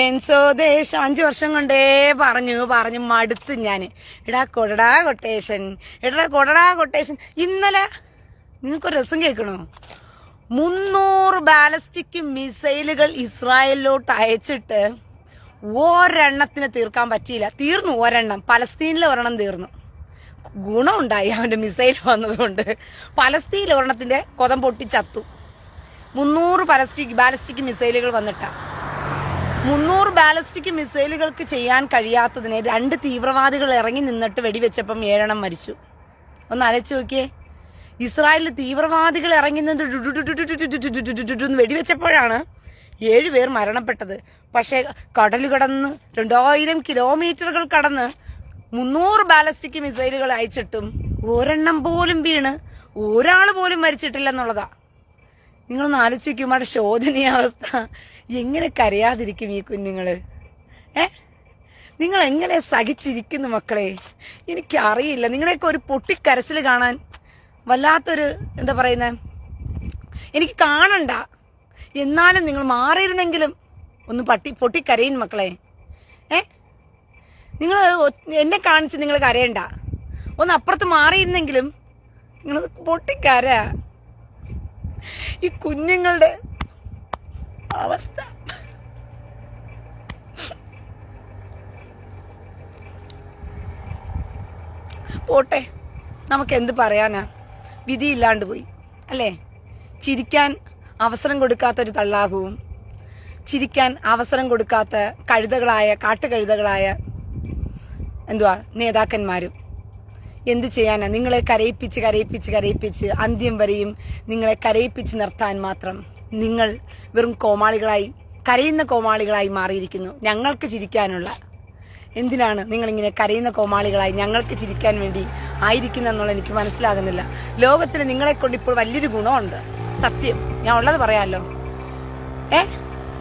എൻ സ്വദേശം 5 വർഷം കൊണ്ടേ പറഞ്ഞു മടുത്ത് ഞാൻ. എടാ കൊട്ടേഷൻ. ഇന്നലെ നിങ്ങൾക്കൊരു രസം കേൾക്കണോ? 300 ബാലിസ്റ്റിക് മിസൈലുകൾ ഇസ്രായേലിലോട്ട് അയച്ചിട്ട് ഒരെണ്ണത്തിന് തീർക്കാൻ പറ്റിയില്ല. തീർന്നു ഒരെണ്ണം. പലസ്തീനിലെ ഒരെണ്ണം തീർന്നു. ഗുണമുണ്ടായി അവന്റെ മിസൈൽ വന്നതുകൊണ്ട്. പലസ്തീനിൽ ഒരെണ്ണത്തിന്റെ കൊതം പൊട്ടി ചത്തു. 300 ബാലിസ്റ്റിക് മിസൈലുകൾ വന്നിട്ടാ. 300 ബാലിസ്റ്റിക് മിസൈലുകൾക്ക് ചെയ്യാൻ കഴിയാത്തതിനെ 2 തീവ്രവാദികൾ ഇറങ്ങി നിന്നിട്ട് വെടിവെച്ചപ്പം 7 എണ്ണം മരിച്ചു. ഒന്ന് ആലോചിച്ച് നോക്കിയേ. ഇസ്രായേലിൽ തീവ്രവാദികൾ ഇറങ്ങി നിന്ന് വെടിവെച്ചപ്പോഴാണ് 7 പേർ മരണപ്പെട്ടത്. പക്ഷെ കടൽ കടന്ന് 2000 കിലോമീറ്ററുകൾ കടന്ന് 300 ബാലിസ്റ്റിക് മിസൈലുകൾ അയച്ചിട്ടും ഒരെണ്ണം പോലും വീണ് ഒരാൾ പോലും മരിച്ചിട്ടില്ലെന്നുള്ളതാ. നിങ്ങളൊന്ന് ആലോചിച്ച് നോക്കും അവിടെ ശോചനീയാവസ്ഥ. എങ്ങനെ കരയാതിരിക്കും ഈ കുഞ്ഞുങ്ങള്? നിങ്ങൾ എങ്ങനെ സഹിച്ചിരിക്കുന്നു മക്കളെ? എനിക്കറിയില്ല. നിങ്ങളെയൊക്കെ ഒരു പൊട്ടിക്കരച്ചിൽ കാണാൻ വല്ലാത്തൊരു എന്താ പറയുന്ന, എനിക്ക് കാണണ്ട. എന്നാലും നിങ്ങൾ മാറിയിരുന്നെങ്കിലും ഒന്ന് പൊട്ടിക്കരയും മക്കളെ. നിങ്ങൾ എന്നെ കാണിച്ച് നിങ്ങൾ കരയണ്ട. ഒന്ന് അപ്പുറത്ത് മാറിയിരുന്നെങ്കിലും നിങ്ങൾ പൊട്ടിക്കര. ഈ കുഞ്ഞുങ്ങളുടെ അവസ്ഥ പോട്ടെ, നമുക്ക് എന്ത് പറയാനാ? വിധിയില്ലാണ്ട് പോയി, അല്ലേ? ചിരിക്കാൻ അവസരം കൊടുക്കാത്തൊരു തള്ളാഹുവും, ചിരിക്കാൻ അവസരം കൊടുക്കാത്ത കാട്ടുകഴുതകളായ നേതാക്കന്മാരും എന്ത് ചെയ്യാനാ? നിങ്ങളെ കരയിപ്പിച്ച് അന്ത്യം വരെയും നിങ്ങളെ കരയിപ്പിച്ച് നിർത്താൻ മാത്രം നിങ്ങൾ വെറും കരയുന്ന കോമാളികളായി മാറിയിരിക്കുന്നു. ഞങ്ങൾക്ക് ചിരിക്കാനുള്ള എന്തിനാണ് നിങ്ങളിങ്ങനെ കരയുന്ന കോമാളികളായി ഞങ്ങൾക്ക് ചിരിക്കാൻ വേണ്ടി ആയിരിക്കുന്നെന്നുള്ള എനിക്ക് മനസ്സിലാകുന്നില്ല. ലോകത്തിന് നിങ്ങളെ കൊണ്ട് ഇപ്പോൾ വലിയൊരു ഗുണമുണ്ട്. സത്യം, ഞാൻ ഉള്ളത് പറയാമല്ലോ.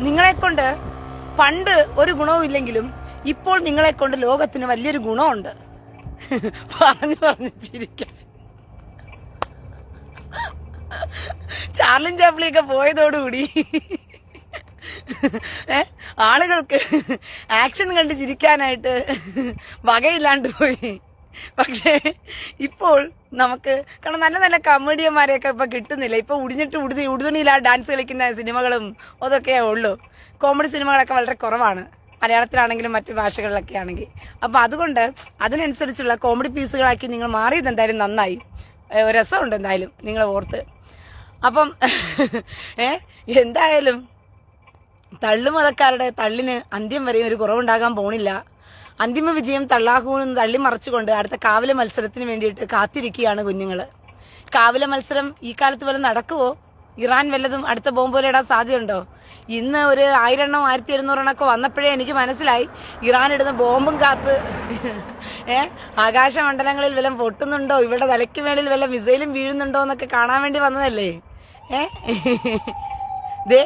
നിങ്ങളെ കൊണ്ട് പണ്ട് ഒരു ഗുണവും ഇല്ലെങ്കിലും ഇപ്പോൾ നിങ്ങളെ കൊണ്ട് ലോകത്തിന് വലിയൊരു ഗുണമുണ്ട്. പറഞ്ഞു ചിരിക്കാൻ. ചാർലിൻ ചാപ്ലിയൊക്കെ പോയതോടുകൂടി ആളുകൾക്ക് ആക്ഷൻ കണ്ട് ചിരിക്കാനായിട്ട് വകയില്ലാണ്ട് പോയി. പക്ഷേ ഇപ്പോൾ നമുക്ക് കാരണം നല്ല നല്ല കമേഡിയന്മാരെയൊക്കെ ഇപ്പൊ കിട്ടുന്നില്ല. ഇപ്പൊ ഉടുതുണിയിലാ ഡാൻസ് കളിക്കുന്ന സിനിമകളും അതൊക്കെ ഉള്ളൂ. കോമഡി സിനിമകളൊക്കെ വളരെ കുറവാണ്, മലയാളത്തിലാണെങ്കിലും മറ്റു ഭാഷകളിലൊക്കെ ആണെങ്കിൽ. അപ്പൊ അതുകൊണ്ട് അതിനനുസരിച്ചുള്ള കോമഡി പീസുകളാക്കി നിങ്ങൾ മാറിയത് എന്തായാലും നന്നായി. രസമുണ്ട് എന്തായാലും നിങ്ങളെ ഓർത്ത്. അപ്പം എന്തായാലും തള്ളുമതക്കാരുടെ തള്ളിന് അന്ത്യം വരെയും ഒരു കുറവുണ്ടാകാൻ പോണില്ല. അന്തിമ വിജയം തള്ളാഹുവിന് തള്ളി മറിച്ചുകൊണ്ട് അടുത്ത കാവിലെ മത്സരത്തിന് വേണ്ടിയിട്ട് കാത്തിരിക്കുകയാണ് കുഞ്ഞുങ്ങള്. കാവിലെ മത്സരം ഈ കാലത്ത് വല്ലതും നടക്കുവോ? ഇറാൻ വല്ലതും അടുത്ത ബോംബ് ഇടാൻ സാധ്യതയുണ്ടോ? ഇന്ന് ഒരു 1000 എണ്ണം 1700 എണ്ണമൊക്കെ വന്നപ്പോഴേ എനിക്ക് മനസ്സിലായി ഇറാൻ ഇടുന്ന ബോംബും കാത്ത് ആകാശമണ്ഡലങ്ങളിൽ വല്ലതും പൊട്ടുന്നുണ്ടോ, ഇവിടെ തലയ്ക്ക് മേളിൽ വല്ല മിസൈലും വീഴുന്നുണ്ടോ എന്നൊക്കെ കാണാൻ വേണ്ടി വന്നതല്ലേ. ദേ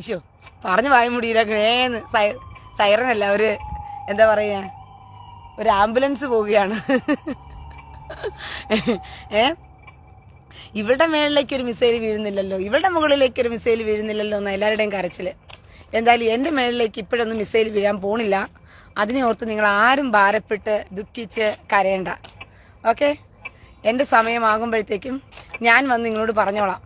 ഇശോ പറഞ്ഞു വായ മുടിയിലൊക്കെ സൈറനല്ല, ഒരു എന്താ പറയാ, ഒരു ആംബുലൻസ് പോവുകയാണ്. ഇവരുടെ മേളിലേക്ക് ഒരു മിസൈൽ വീഴുന്നില്ലല്ലോ, ഇവരുടെ മുകളിലേക്ക് ഒരു മിസൈൽ വീഴുന്നില്ലല്ലോ എന്ന എല്ലാവരുടെയും കരച്ചില്. എന്തായാലും എന്റെ മേളിലേക്ക് ഇപ്പോഴൊന്നും മിസൈൽ വീഴാൻ പോണില്ല. അതിനെ ഓർത്ത് നിങ്ങൾ ആരും ഭാരപ്പെട്ട് ദുഃഖിച്ച് കരയണ്ട. ഓക്കെ, എന്റെ സമയമാകുമ്പോഴത്തേക്കും ഞാൻ വന്ന് നിങ്ങളോട് പറഞ്ഞോളാം.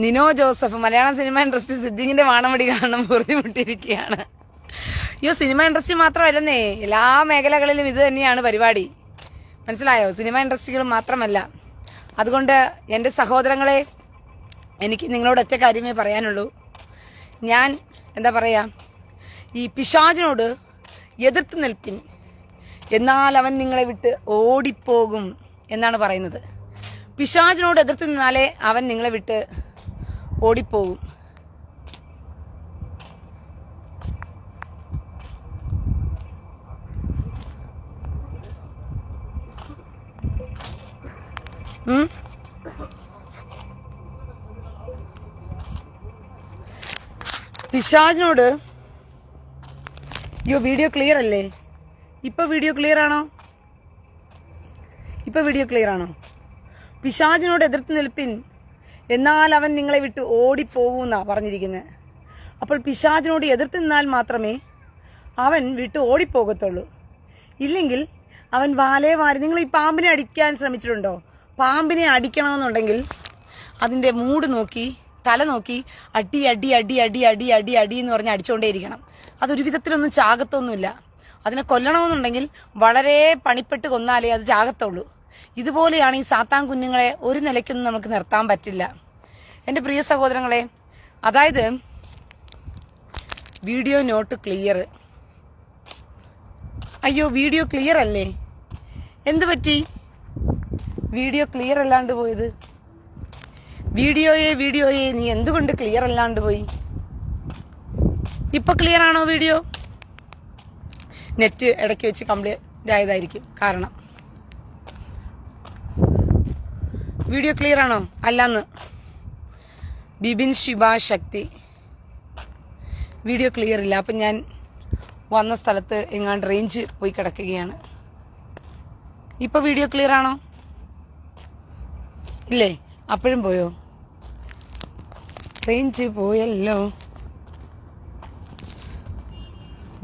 നിനോ ജോസഫ് മലയാളം സിനിമ ഇൻഡസ്ട്രി സിദ്ദീഖിന്റെ വാണമടി കാണാൻ ബുദ്ധിമുട്ടിയിരിക്കുകയാണ്. അയ്യോ, സിനിമ ഇൻഡസ്ട്രി മാത്രമല്ലെന്നേ, എല്ലാ മേഖലകളിലും ഇത് തന്നെയാണ് പരിപാടി. മനസ്സിലായോ? സിനിമ ഇൻഡസ്ട്രികൾ മാത്രമല്ല. അതുകൊണ്ട് എൻ്റെ സഹോദരങ്ങളെ, എനിക്ക് നിങ്ങളോട് ഒറ്റ കാര്യമേ പറയാനുള്ളൂ. ഞാൻ എന്താ പറയാ, ഈ പിശാചിനോട് എതിർത്ത് നിൽപ്പിൻ, എന്നാൽ അവൻ നിങ്ങളെ വിട്ട് ഓടിപ്പോകും എന്നാണ് പറയുന്നത്. പിശാചിനോട് എതിർത്ത് നിന്നാലേ അവൻ നിങ്ങളെ വിട്ട് ഓടിപ്പോകും. പിശാചിനോട് വീഡിയോ ക്ലിയർ അല്ലേ? ഇപ്പൊ വീഡിയോ ക്ലിയർ ആണോ? പിശാചിനോട് എതിർത്ത് നിൽപ്പിൻ, എന്നാൽ അവൻ നിങ്ങളെ വിട്ട് ഓടിപ്പോകൂന്നാ പറഞ്ഞിരിക്കുന്നത്. അപ്പോൾ പിശാചിനോട് എതിർത്ത് നിന്നാൽ മാത്രമേ അവൻ വിട്ട് ഓടിപ്പോകത്തുള്ളൂ. ഇല്ലെങ്കിൽ അവൻ വാലേ വാരി. നിങ്ങൾ ഈ പാമ്പിനെ അടിക്കാൻ ശ്രമിച്ചിട്ടുണ്ടോ? പാമ്പിനെ അടിക്കണമെന്നുണ്ടെങ്കിൽ അതിന്റെ മൂട് നോക്കി, തല നോക്കി അടി അടി അടി അടി അടി അടി അടി എന്ന് പറഞ്ഞ് അടിച്ചുകൊണ്ടേയിരിക്കണം. അതൊരു വിധത്തിലൊന്നും ചാകത്തൊന്നുമില്ല. അതിനെ കൊല്ലണമെന്നുണ്ടെങ്കിൽ വളരെ പണിപ്പെട്ട് കൊന്നാലേ അത് ചാകത്തുള്ളൂ. ഇതുപോലെയാണ് ഈ സാത്താൻ കുഞ്ഞുങ്ങളെ ഒരു നിലയ്ക്കൊന്നും നമുക്ക് നിർത്താൻ പറ്റില്ല. എൻ്റെ പ്രിയ സഹോദരങ്ങളെ, അതായത് വീഡിയോ നോട്ട് ക്ലിയർ. അയ്യോ, വീഡിയോ ക്ലിയർ അല്ലേ? എന്തു പറ്റി വീഡിയോ ക്ലിയർ അല്ലാണ്ട് പോയത്? വീഡിയോയെ നീ എന്തുകൊണ്ട് ക്ലിയർ അല്ലാണ്ട് പോയി? ഇപ്പൊ ക്ലിയർ ആണോ വീഡിയോ? നെറ്റ് ഇടയ്ക്ക് വെച്ച് കംപ്ലീറ്റ് ആയതായിരിക്കും കാരണം. വീഡിയോ ക്ലിയർ ആണോ? അല്ലാന്ന് ബിബിൻ ശിവ ശക്തി, വീഡിയോ ക്ലിയർ ഇല്ല. അപ്പം ഞാൻ വന്ന സ്ഥലത്ത് എങ്ങാണ്ട് റേഞ്ച് പോയി കിടക്കുകയാണ്. ഇപ്പൊ വീഡിയോ ക്ലിയർ ആണോ? ഇല്ലേ? അപ്പോഴും പോയോ? റേഞ്ച് പോയല്ലോ.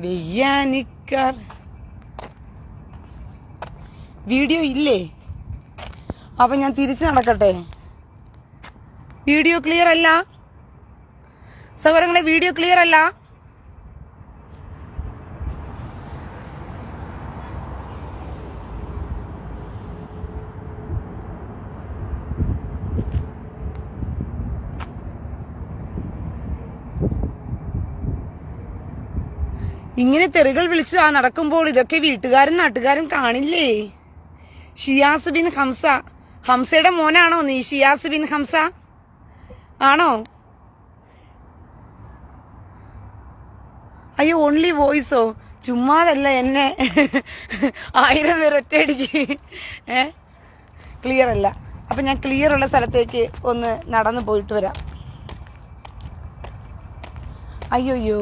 വെയ്യാനിക്കാർ വീഡിയോ ഇല്ലേ? അപ്പൊ ഞാൻ തിരിച്ചു നടക്കട്ടെ. വീഡിയോ ക്ലിയർ അല്ല സഹോദരങ്ങളെ, വീഡിയോ ക്ലിയർ അല്ല. ഇങ്ങനെ തെറികൾ വിളിച്ച് നടക്കുമ്പോൾ ഇതൊക്കെ വീട്ടുകാരും നാട്ടുകാരും കാണില്ലേ? ഷിയാസ് ബിൻ ഹംസ, ഹംസയുടെ മോനാണോ നീ? ഷിയാസ് ബിൻ ഹംസ ആണോ? അയ്യോ, ഓൺലി വോയിസോ? ചുമ്മാതല്ല, എന്നെ 1000 പേർ ഒറ്റയടിക്ക് ക്ലിയർ അല്ല. അപ്പൊ ഞാൻ ക്ലിയർ ഉള്ള സ്ഥലത്തേക്ക് ഒന്ന് നടന്നു പോയിട്ട് വരാം. അയ്യോയ്യോ,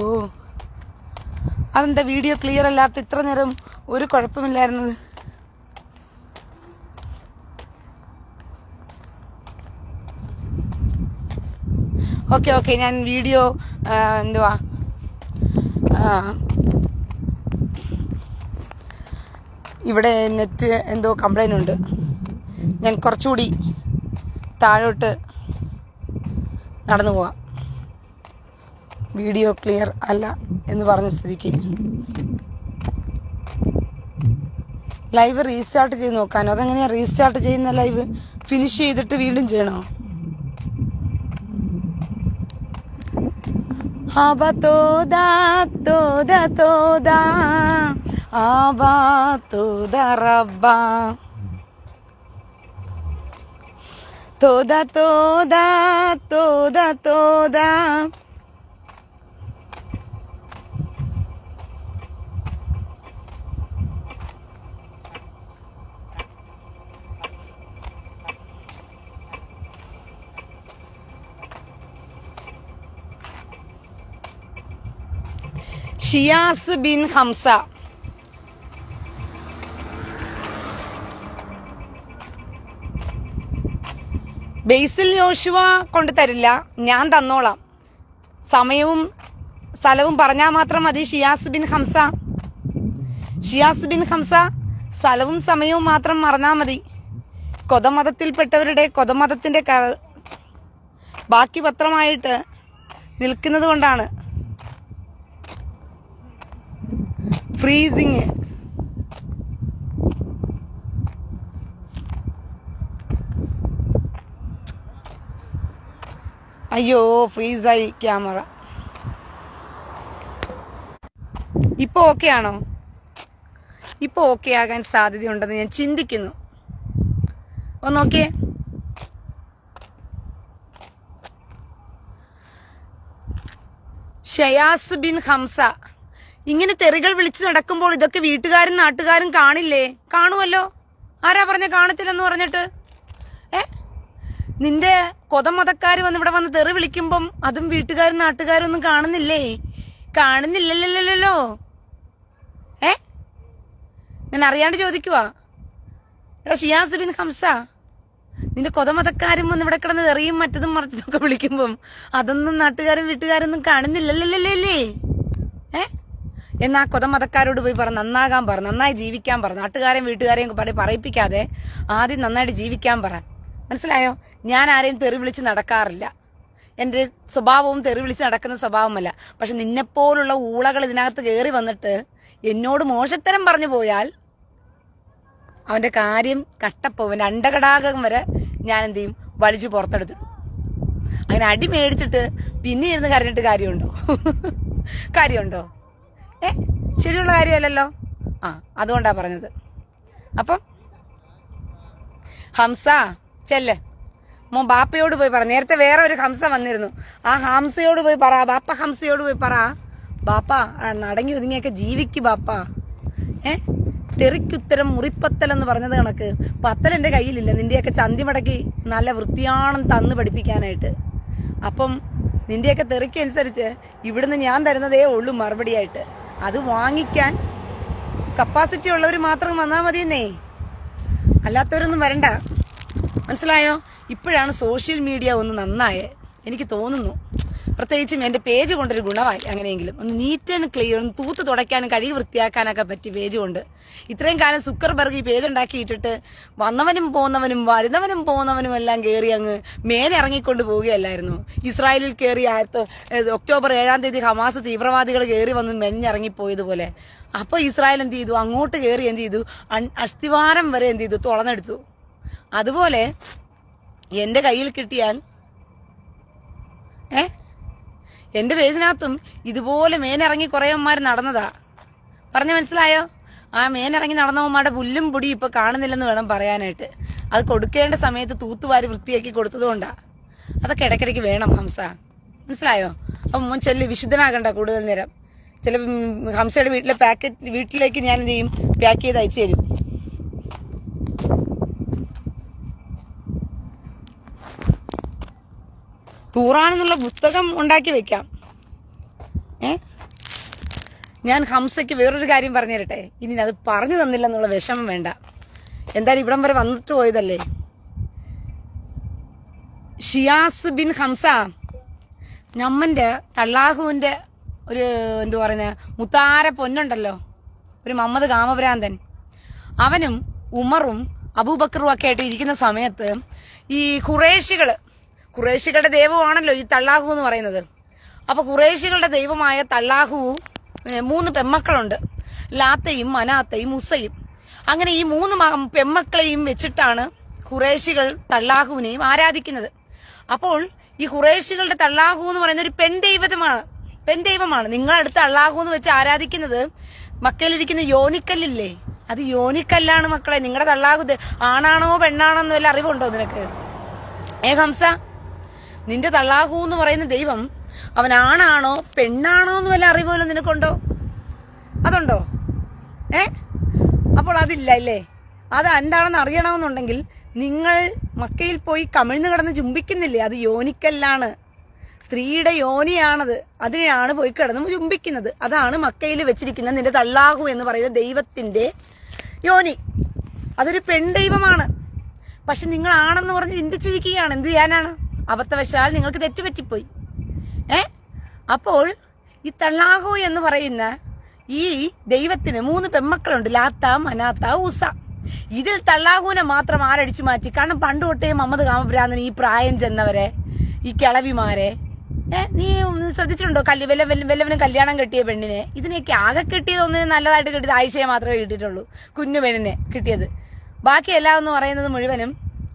അതെന്താ വീഡിയോ ക്ലിയർ അല്ലാത്ത? ഇത്ര നേരം ഒരു കുഴപ്പമില്ലായിരുന്നത്. ഓക്കെ, ഞാൻ വീഡിയോ എന്തുവാ ഇവിടെ നെറ്റ് എന്തോ കംപ്ലൈന്റ് ഉണ്ട്. ഞാൻ കുറച്ചുകൂടി താഴോട്ട് നടന്നു പോവാം. വീഡിയോ ക്ലിയർ അല്ല എന്ന് പറഞ്ഞ സ്ഥിതിക്ക് ലൈവ് റീസ്റ്റാർട്ട് ചെയ്ത് നോക്കാനോ? അതെങ്ങനെയാ റീസ്റ്റാർട്ട് ചെയ്യുന്ന? ലൈവ് ഫിനിഷ് ചെയ്തിട്ട് വീണ്ടും ചെയ്യണോ? ആബാ തോദാ തോദാ തോദാ ആബാ തോദാ റബ്ബാ തോദാ തോദാ തോദാ തോദാ. ഷിയാസ് ബിൻ ഹംസ, ബേസിൽ യോശുവ കൊണ്ട് തരില്ല, ഞാൻ തന്നോളാം. സമയവും സ്ഥലവും പറഞ്ഞാൽ മാത്രം മതി. ഷിയാസ് ബിൻ ഹംസ, സ്ഥലവും സമയവും മാത്രം മറന്നാൽ മതി. കൊതമതത്തിൽപ്പെട്ടവരുടെ കൊതമതത്തിന്റെ ബാക്കി പത്രമായിട്ട് നിൽക്കുന്നത് കൊണ്ടാണ്. ഫ്രീസിങ്. അയ്യോ, ഫ്രീസായി ക്യാമറ. ഇപ്പൊ ഓക്കെ ആണോ? ഇപ്പൊ ഓക്കെ ആകാൻ സാധ്യതയുണ്ടെന്ന് ഞാൻ ചിന്തിക്കുന്നു. ഒന്ന് നോക്കിയേ. ഷയാസ് ബിൻ ഹംസ ഇങ്ങനെ തെറികൾ വിളിച്ചു നടക്കുമ്പോൾ ഇതൊക്കെ വീട്ടുകാരും നാട്ടുകാരും കാണില്ലേ? കാണുമല്ലോ. ആരാ പറഞ്ഞ കാണത്തില്ലെന്ന് പറഞ്ഞിട്ട്? നിന്റെ കൊതമതക്കാര് വന്ന് ഇവിടെ വന്ന് തെറി വിളിക്കുമ്പം അതും വീട്ടുകാരും നാട്ടുകാരും ഒന്നും കാണുന്നില്ലേ? കാണുന്നില്ലല്ലോ. ഞാൻ അറിയാണ്ട് ചോദിക്കുവാ. എടാ ഷിയാസ് ബിൻ ഹംസ, നിന്റെ കൊതമതക്കാരും വന്ന് ഇവിടെ കിടന്ന് എറിയും മറ്റതും മറിച്ചതൊക്കെ വിളിക്കുമ്പം അതൊന്നും നാട്ടുകാരും വീട്ടുകാരൊന്നും കാണുന്നില്ലല്ലേ? എന്നാ കൊതമതക്കാരോട് പോയി പറ, നന്നാകാൻ പറ, നന്നായി ജീവിക്കാൻ പറ. നാട്ടുകാരെയും വീട്ടുകാരെയും പറയിപ്പിക്കാതെ ആദ്യം നന്നായിട്ട് ജീവിക്കാൻ പറ. മനസ്സിലായോ? ഞാൻ ആരെയും തെറി വിളിച്ച് നടക്കാറില്ല. എൻ്റെ സ്വഭാവവും തെറി വിളിച്ച് നടക്കുന്ന സ്വഭാവമല്ല. പക്ഷെ നിന്നെപ്പോലുള്ള ഊളകൾ ഇതിനകത്ത് കയറി വന്നിട്ട് എന്നോട് മോശത്തരം പറഞ്ഞു പോയാൽ അവന്റെ കാര്യം കട്ടപ്പോവൻ. അണ്ടകടാകം വരെ ഞാൻ എന്ത് ചെയ്യും? വലിച്ചു പുറത്തെടുത്തു. അങ്ങനെ അടി മേടിച്ചിട്ട് പിന്നെ ഇരുന്ന് കരഞ്ഞിട്ട് കാര്യമുണ്ടോ? ശരിയുള്ള കാര്യമല്ലല്ലോ. അതുകൊണ്ടാ പറഞ്ഞത്. അപ്പം ഹംസ ചെല്ല്, മോൻ ബാപ്പയോട് പോയി പറ. നേരത്തെ വേറെ ഒരു ഹംസ വന്നിരുന്നു. ആ ഹംസയോട് പോയി പറ, ബാപ്പ ഹംസയോട് പോയി പറ, ബാപ്പ നടങ്ങി ഒതുങ്ങിയൊക്കെ ജീവിക്കു ബാപ്പ. തെറിക്കുത്തരം മുറിപ്പത്തൽ എന്ന് പറഞ്ഞത് കണക്ക് പത്തൽ എൻ്റെ കയ്യിലില്ല. നിന്റെയൊക്കെ ചന്തി മടക്കി നല്ല വൃത്തിയാണം തന്ന് പഠിപ്പിക്കാനായിട്ട്. അപ്പം നിന്റെയൊക്കെ തെറിക്കനുസരിച്ച് ഇവിടുന്ന് ഞാൻ തരുന്നതേ ഉള്ളൂ മറുപടിയായിട്ട്. അത് വാങ്ങിക്കാൻ കപ്പാസിറ്റി ഉള്ളവർ മാത്രം വന്നാൽ മതിയെന്നേ, അല്ലാത്തവരൊന്നും വരണ്ട. മനസ്സിലായോ? ഇപ്പോഴാണ് സോഷ്യൽ മീഡിയ ഒന്ന് നന്നായേ എനിക്ക് തോന്നുന്നു. പ്രത്യേകിച്ചും എൻ്റെ പേജ് കൊണ്ടൊരു ഗുണമായി. അങ്ങനെയെങ്കിലും ഒന്ന് നീറ്റ് ആൻഡ് ക്ലിയർ, ഒന്ന് തൂത്ത് തുടയ്ക്കാനും കഴിവ് വൃത്തിയാക്കാനൊക്കെ പറ്റി പേജ് കൊണ്ട്. ഇത്രയും കാലം സുക്കർബർഗ് ഈ പേജ് ഉണ്ടാക്കിയിട്ടിട്ട് വന്നവനും പോന്നവനും വരുന്നവനും പോന്നവനും എല്ലാം കയറി അങ്ങ് മേലെ ഇറങ്ങിക്കൊണ്ട് പോവുകയല്ലായിരുന്നു. ഇസ്രായേലിൽ കയറി ഒക്ടോബർ 7-ാം തീയതി ഹമാസ് തീവ്രവാദികൾ കയറി വന്ന് മെഞ്ഞിറങ്ങിപ്പോയതുപോലെ. അപ്പൊ ഇസ്രായേൽ എന്ത് ചെയ്തു? അങ്ങോട്ട് കയറി എന്ത് ചെയ്തു? അസ്ഥിവാരം വരെ എന്ത് ചെയ്തു? തുളന്നെടുത്തു. അതുപോലെ എന്റെ കയ്യിൽ കിട്ടിയാൽ എന്റെ പേജിനകത്തും ഇതുപോലെ മേനിറങ്ങി കുറേവന്മാർ നടന്നതാ. പറഞ്ഞ മനസ്സിലായോ? ആ മേനിറങ്ങി നടന്നവന്മാരുടെ പുല്ലും പൊടി ഇപ്പൊ കാണുന്നില്ലെന്ന് വേണം പറയാനായിട്ട്. അത് കൊടുക്കേണ്ട സമയത്ത് തൂത്തുവാരി വൃത്തിയാക്കി കൊടുത്തതുകൊണ്ടാ. അതൊക്കെ ഇടയ്ക്കിടയ്ക്ക് വേണം ഹംസ. മനസ്സിലായോ? അപ്പൊ മോൻ ചെല്ല്, വിശുദ്ധനാകണ്ട കൂടുതൽ നേരം. ചില ഹംസയുടെ വീട്ടിലേക്ക് ഞാൻ എന്ത് ചെയ്യും? പാക്ക് ചെയ്ത് അയച്ചു തരും. തൂറാനെന്നുള്ള പുസ്തകം ഉണ്ടാക്കി വെക്കാം. ഞാൻ ഹംസയ്ക്ക് വേറൊരു കാര്യം പറഞ്ഞു തരട്ടെ. ഇനി അത് പറഞ്ഞു തന്നില്ല എന്നുള്ള വിഷമം വേണ്ട. എന്തായാലും ഇവിടം വരെ വന്നിട്ട് പോയതല്ലേ. ഷിയാസ് ബിൻ ഹംസ നമ്മന്റെ തള്ളാഹുവിന്റെ ഒരു എന്തു പറയുന്ന മുത്താര പൊന്നുണ്ടല്ലോ, ഒരു മുഹമ്മദ് കാമഭ്രാന്തൻ. അവനും ഉമറും അബൂബക്കറും ഒക്കെ ആയിട്ട് ഇരിക്കുന്ന സമയത്ത് ഈ ഖുറേഷികളുടെ ദൈവമാണല്ലോ ഈ തള്ളാഹു എന്ന് പറയുന്നത്. അപ്പൊ ഖുറേഷികളുടെ ദൈവമായ തള്ളാഹു 3 പെമ്മക്കളുണ്ട്, ലാത്തയും മനാത്തയും ഉസയും. അങ്ങനെ ഈ 3 പെമ്മക്കളെയും വെച്ചിട്ടാണ് ഖുറേഷികൾ തള്ളാഹുവിനെയും ആരാധിക്കുന്നത്. അപ്പോൾ ഈ ഖുറേഷികളുടെ തള്ളാഹു എന്ന് പറയുന്ന ഒരു പെൺദൈവമാണ്. നിങ്ങളടുത്ത് അള്ളാഹു എന്ന് വെച്ച് ആരാധിക്കുന്നത് മക്കയിലിരിക്കുന്ന യോനിക്കല്ലില്ലേ, അത് യോനിക്കല്ലാണ് മക്കളെ. നിങ്ങളുടെ തള്ളാഹു ആണാണോ പെണ്ണാണോ എന്ന് വല്ല അറിവുണ്ടോ നിനക്ക്? ഹംസ, നിന്റെ തള്ളാഹു എന്ന് പറയുന്ന ദൈവം അവൻ ആണാണോ പെണ്ണാണോ എന്ന് വല്ല അറിവുമല്ലോ നിനക്കുണ്ടോ? അതുണ്ടോ? അപ്പോൾ അതില്ല അല്ലേ? അത് എന്താണെന്ന് അറിയണമെന്നുണ്ടെങ്കിൽ നിങ്ങൾ മക്കയിൽ പോയി കമിഴ്ന്നു കിടന്ന് ചുംബിക്കുന്നില്ലേ, അത് യോനിക്കല്ലാണ്. സ്ത്രീയുടെ യോനിയാണത്. അതിനാണ് പോയി കിടന്ന് ചുംബിക്കുന്നത്. അതാണ് മക്കയിൽ വെച്ചിരിക്കുന്ന നിന്റെ തള്ളാഹു എന്ന് പറയുന്ന ദൈവത്തിന്റെ യോനി. അതൊരു പെൺദൈവമാണ്. പക്ഷെ നിങ്ങൾ ആണെന്ന് പറഞ്ഞ് ചിന്തിച്ചിരിക്കുകയാണ്. എന്ത് ചെയ്യാനാണ്? അബദ്ധവശാൽ നിങ്ങൾക്ക് തെറ്റുപറ്റിപ്പോയി. അപ്പോൾ ഈ തള്ളാഹു എന്ന് പറയുന്ന ഈ ദൈവത്തിന് 3 പെമ്മക്കളുണ്ട്, ലാത്ത, മനാത്ത, ഉസ. ഇതിൽ തള്ളാഹുവിനെ മാത്രം ആരടിച്ചു മാറ്റി? കാരണം പണ്ട് തൊട്ടേ മുഹമ്മദ് കാമഭ്രാന്തൻ ഈ പ്രായം ചെന്നവരെ ഈ കിളവിമാരെ. നീ ശ്രദ്ധിച്ചിട്ടുണ്ടോ? വല്ലവനും കല്യാണം കെട്ടിയ പെണ്ണിനെ, ഇതിനെയൊക്കെ ആകെ കിട്ടിയത് ഒന്ന് നല്ലതായിട്ട് കിട്ടിയത് ആയിഷയെ മാത്രമേ കിട്ടിയിട്ടുള്ളൂ, കുഞ്ഞു പെണ്ണിനെ കിട്ടിയത്. ബാക്കിയെല്ലാം എന്ന് പറയുന്നത് മുഴുവനും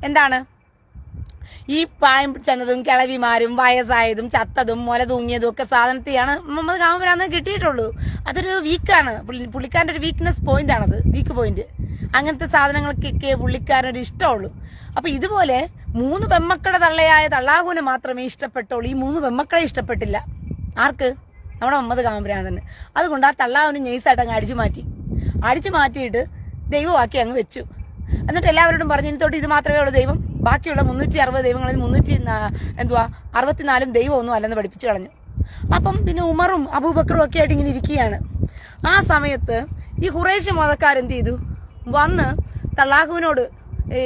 എന്താണ്? ഈ പായം ചെന്നതും കിളവിമാരും വയസ്സായതും ചത്തതും മുല തൂങ്ങിയതും ഒക്കെ സാധനത്തെയാണ് മുഹമ്മദ് കാമരാന്ന് കിട്ടിയിട്ടുള്ളൂ. അതൊരു വീക്കാണ്, പുള്ളിക്കാരൻ്റെ ഒരു വീക്ക്നെസ് പോയിന്റ് ആണത്, വീക്ക് പോയിന്റ്. അങ്ങനത്തെ സാധനങ്ങൾക്കൊക്കെ പുള്ളിക്കാരനൊരു ഇഷ്ടമുള്ളൂ. അപ്പൊ ഇതുപോലെ 3 പെമ്മക്കളുടെ തള്ളയായ തള്ളാഹുവിനെ മാത്രമേ ഇഷ്ടപ്പെട്ടുള്ളൂ. ഈ 3 പെമ്മക്കളെ ഇഷ്ടപ്പെട്ടില്ല. ആർക്ക്? നമ്മുടെ മുഹമ്മദ് കാമരാന്ന്. അതുകൊണ്ട് ആ തള്ളാഹുവിനെ നെയ്സായിട്ട് അങ്ങ് അടിച്ചു മാറ്റിയിട്ട് ദൈവമാക്കി അങ്ങ് വെച്ചു. എന്നിട്ട് എല്ലാവരോടും പറഞ്ഞു, ഇനി തൊട്ട് ഇത് മാത്രമേ ഉള്ളൂ ദൈവം, ബാക്കിയുള്ള 360 ദൈവങ്ങളിൽ 364 ദൈവമൊന്നും അല്ലെന്ന് പഠിപ്പിച്ചു കളഞ്ഞു. അപ്പം പിന്നെ ഉമറും അബൂബക്കറും ഒക്കെ ആയിട്ട് ഇങ്ങനെ ഇരിക്കുകയാണ്. ആ സമയത്ത് ഈ ഖുറൈശ് മതക്കാരെന്ത് ചെയ്തു? വന്ന് തള്ളാഹുവിനോട്, ഈ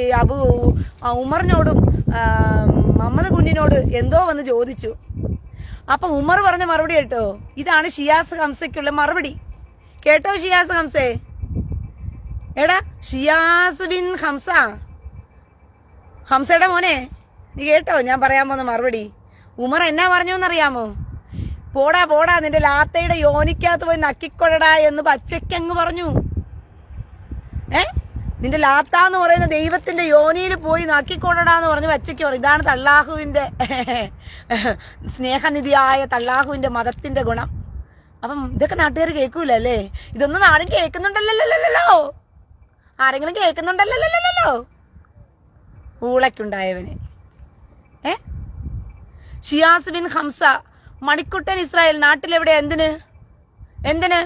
ഉമറിനോടും മുഹമ്മദ് കുഞ്ഞിനോട് എന്തോ വന്ന് ചോദിച്ചു. അപ്പൊ ഉമർ പറഞ്ഞ മറുപടി കേട്ടോ, ഇതാണ് ഷിയാസ് ഹംസയ്ക്കുള്ള മറുപടി. കേട്ടോ ഷിയാസ് ഹംസേ? എടാ ഷിയാസ് ബിൻ ഹംസയുടെ മോനെ, നീ കേട്ടോ ഞാൻ പറയാൻ പോകുന്ന മറുപടി? ഉമർ എന്നാ പറഞ്ഞോന്നറിയാമോ? പോടാ നിന്റെ ലാത്തയുടെ യോനിക്കകത്ത് പോയി നക്കിക്കൊള്ളടാ എന്ന് പച്ചയ്ക്കങ്ങ് പറഞ്ഞു. നിന്റെ ലാത്ത എന്ന് പറയുന്ന ദൈവത്തിന്റെ യോനിയിൽ പോയി നക്കിക്കൊള്ളടാന്ന് പറഞ്ഞ് പച്ചയ്ക്ക് പറയും. ഇതാണ് തള്ളാഹുവിന്റെ സ്നേഹനിധിയായ തള്ളാഹുവിന്റെ മതത്തിന്റെ ഗുണം. അപ്പം ഇതൊക്കെ നാട്ടുകാർ കേൾക്കൂലല്ലേ? ഇതൊന്നും ആരും കേൾക്കുന്നുണ്ടല്ലോ, ആരെങ്കിലും കേൾക്കുന്നുണ്ടല്ലോ? ഊളക്കുണ്ടായവനെ. ഷിയാസ് ബിൻ ഹംസ, മണിക്കുട്ടൻ ഇസ്രായേൽ നാട്ടിലെവിടെ? എന്തിന്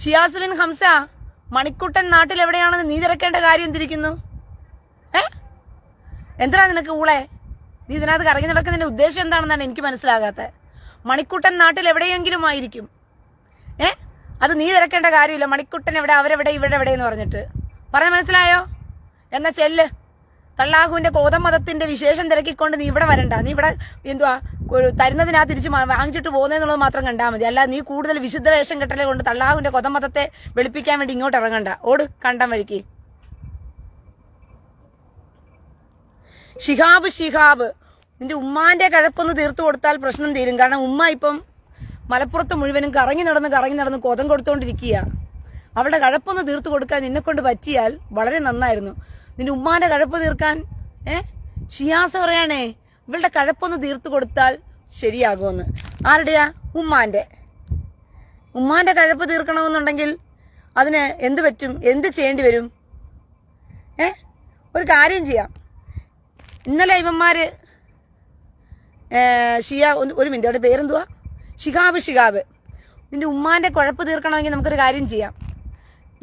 ഷിയാസ് ബിൻ ഹംസ മണിക്കുട്ടൻ നാട്ടിലെവിടെയാണെന്ന് നീ തിരക്കേണ്ട കാര്യം എന്തിരിക്കുന്നു? എന്തിനാ നിനക്ക് ഊളെ? നീ ഇതിനകത്ത് കറങ്ങി നടക്കുന്നതിന്റെ ഉദ്ദേശം എന്താണെന്നാണ് എനിക്ക് മനസ്സിലാകാത്തത്. മണിക്കുട്ടൻ നാട്ടിൽ എവിടെയെങ്കിലും ആയിരിക്കും. അത് നീ തിരക്കേണ്ട കാര്യമില്ല. മണിക്കുട്ടൻ എവിടെ, അവരെവിടെ, ഇവിടെ എവിടെ എന്ന് പറഞ്ഞിട്ട് പറയാൻ മനസ്സിലായോ? എന്നാ ചെല്ല്, തള്ളാഹുവിന്റെ കോതമതത്തിന്റെ വിശേഷം തിരക്കിക്കൊണ്ട് നീ ഇവിടെ വരണ്ട. നീ ഇവിടെ തരുന്നതിനാ തിരിച്ച് വാങ്ങിച്ചിട്ട് പോകുന്നതെന്നുള്ളത് മാത്രം കണ്ടാൽ മതി. അല്ല നീ കൂടുതൽ വിശുദ്ധ വേഷം കെട്ടലെ കൊണ്ട് തള്ളാഹുവിന്റെ കൊതമതത്തെ വെളുപ്പിക്കാൻ വേണ്ടി ഇങ്ങോട്ട് ഇറങ്ങണ്ട. ഓട് കണ്ടം വഴിക്ക്. ഷിഹാബ്, നിന്റെ ഉമ്മാന്റെ കഴപ്പൊന്ന് തീർത്തു കൊടുത്താൽ പ്രശ്നം തീരും. കാരണം ഉമ്മ ഇപ്പം മലപ്പുറത്ത് മുഴുവനും കറങ്ങി നടന്ന് കൊതം കൊടുത്തോണ്ടിരിക്കുക. അവളുടെ കഴപ്പൊന്ന് തീർത്തു കൊടുക്കാൻ നിന്നെ കൊണ്ട് പറ്റിയാൽ വളരെ നന്നായിരുന്നു. നിന്റെ ഉമ്മാന്റെ കഴപ്പ് തീർക്കാൻ ഷിയാസ് പറയാണേ, ഇവളുടെ കഴപ്പൊന്ന് തീർത്തു കൊടുത്താൽ ശരിയാകുമെന്ന്. ആരുടെയാ? ഉമ്മാന്റെ കഴപ്പ് തീർക്കണമെന്നുണ്ടെങ്കിൽ അതിന് എന്ത് പറ്റും? എന്ത് ചെയ്യേണ്ടി വരും? ഒരു കാര്യം ചെയ്യാം. ഇന്നലെ ഇവന്മാര് ഒരു മിനിറ്റ്, അവിടെ പേരെന്തുവാ? ഷിഹാബ്, നിന്റെ ഉമ്മാന്റെ കുഴപ്പ് തീർക്കണമെങ്കിൽ നമുക്കൊരു കാര്യം ചെയ്യാം.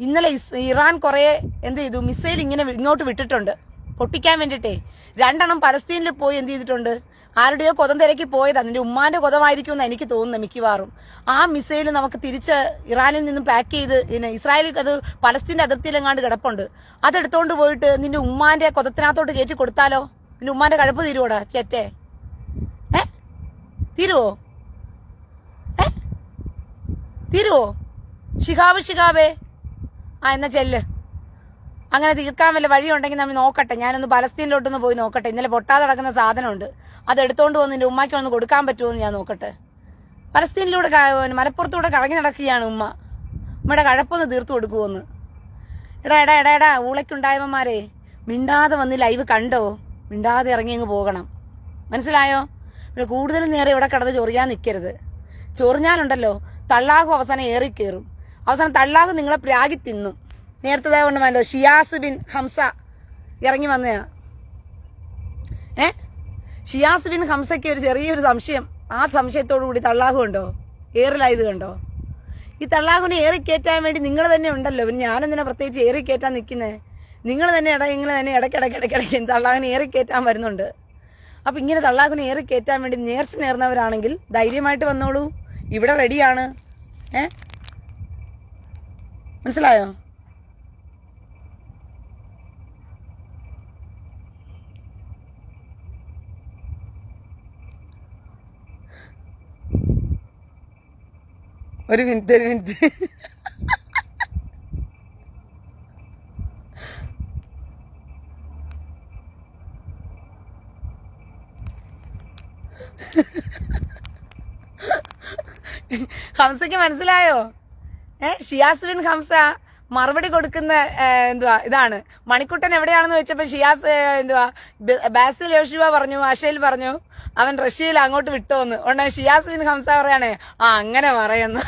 ഇന്നലെ ഇറാൻ കുറെ എന്ത് ചെയ്തു? മിസൈൽ ഇങ്ങോട്ട് വിട്ടിട്ടുണ്ട് പൊട്ടിക്കാൻ വേണ്ടിയിട്ടേ. 2 പലസ്തീനിൽ പോയി എന്ത് ചെയ്തിട്ടുണ്ട്? ആരുടെയോ കൊതം തിരക്കി പോയതാ. നിന്റെ ഉമ്മാന്റെ കൊതമായിരിക്കുമെന്ന് എനിക്ക് തോന്നുന്നു മിക്കവാറും. ആ മിസൈൽ നമുക്ക് തിരിച്ച് ഇറാനിൽ നിന്നും പാക്ക് ചെയ്ത് ഇസ്രായേലിൽ അത് പലസ്തീന്റെ അതിർത്തിയിലെങ്ങാണ്ട് കിടപ്പുണ്ട്. അതെടുത്തോണ്ട് പോയിട്ട് നിന്റെ ഉമ്മാന്റെ കൊതത്തിനകത്തോട്ട് കയറ്റി കൊടുത്താലോ? നിന്റെ ഉമ്മാന്റെ കഴപ്പ് തീരുവോടാ ചേറ്റേ? തീരുവോ? ഷിഹാബേ, എന്നാ ചെല്ല്. അങ്ങനെ തീർക്കാൻ വല്ല വഴിയുണ്ടെങ്കിൽ നമ്മൾ നോക്കട്ടെ. ഞാനൊന്ന് പലസ്തീനിലോട്ടൊന്ന് പോയി നോക്കട്ടെ. ഇന്നലെ പൊട്ടാതെ കിടക്കുന്ന സാധനമുണ്ട്, അത് എടുത്തോണ്ട് വന്ന് നിന്റെ ഉമ്മയ്ക്ക് ഒന്ന് കൊടുക്കാൻ പറ്റുമോ എന്ന് ഞാൻ നോക്കട്ടെ. പലസ്തീനിലൂടെ മലപ്പുറത്തൂടെ കറങ്ങി നടക്കുകയാണ് ഉമ്മയുടെ കഴപ്പൊന്ന് തീർത്തു കൊടുക്കുമോന്ന്. എടാ ഊളയ്ക്കുണ്ടായവന്മാരെ, മിണ്ടാതെ വന്ന് ലൈവ് കണ്ടോ? മിണ്ടാതെ ഇറങ്ങി അങ്ങ് പോകണം, മനസ്സിലായോ? പിന്നെ കൂടുതൽ നേരം ഇവിടെ കിടന്ന് ചൊറിയാൻ നിൽക്കരുത്. ചൊറിഞ്ഞാലുണ്ടല്ലോ തള്ളാഹു അവസാനം ഏറിക്കേറും. അവസാനം തള്ളാഹു നിങ്ങളെ പ്രാഗി തിന്നും. നേരത്തെ കൊണ്ട് ഷിയാസ് ബിൻ ഹംസ ഇറങ്ങി വന്നയാ. ഷിയാസ് ബിൻ ഹംസയ്ക്ക് ഒരു ചെറിയൊരു സംശയം. ആ സംശയത്തോടു കൂടി തള്ളാഹു കണ്ടോ ഏറിലായത് കണ്ടോ? ഈ തള്ളാഹുവിനെ ഏറിക്കയറ്റാൻ വേണ്ടി നിങ്ങൾ തന്നെ ഉണ്ടല്ലോ. പിന്നെ ഞാനെന്തിനാ പ്രത്യേകിച്ച് ഏറിക്കയറ്റാൻ നിൽക്കുന്നേ? നിങ്ങൾ തന്നെ ഇടയ്ക്കിടയ്ക്ക് തള്ളാഹുവിനെ ഏറിക്കയറ്റാൻ വരുന്നുണ്ട്. അപ്പൊ ഇങ്ങനെ തള്ളാഹുവിനെ ഏറിക്കയറ്റാൻ വേണ്ടി നേർച്ച നേർന്നവരാണെങ്കിൽ ധൈര്യമായിട്ട് വന്നോളൂ, ഇവിടെ റെഡിയാണ്. മനസ്സിലായോ? ഒരു മിനിറ്റ് ഹംസയ്ക്ക് മനസ്സിലായോ? ഷിയാസ് ബിൻ ഹംസ മറുപടി കൊടുക്കുന്ന ഇതാണ്. മണിക്കുട്ടൻ എവിടെയാണെന്ന് ചോദിച്ചപ്പോ ഷിയാസ് ബാസിൽ യോശുവ പറഞ്ഞു, അഷയിൽ പറഞ്ഞു അവൻ റഷ്യയിൽ അങ്ങോട്ട് വിട്ടോന്ന്. ഉടനെ ഷിയാസ് ബിൻ ഹംസ പറയാണ് അങ്ങനെ പറയുന്നു.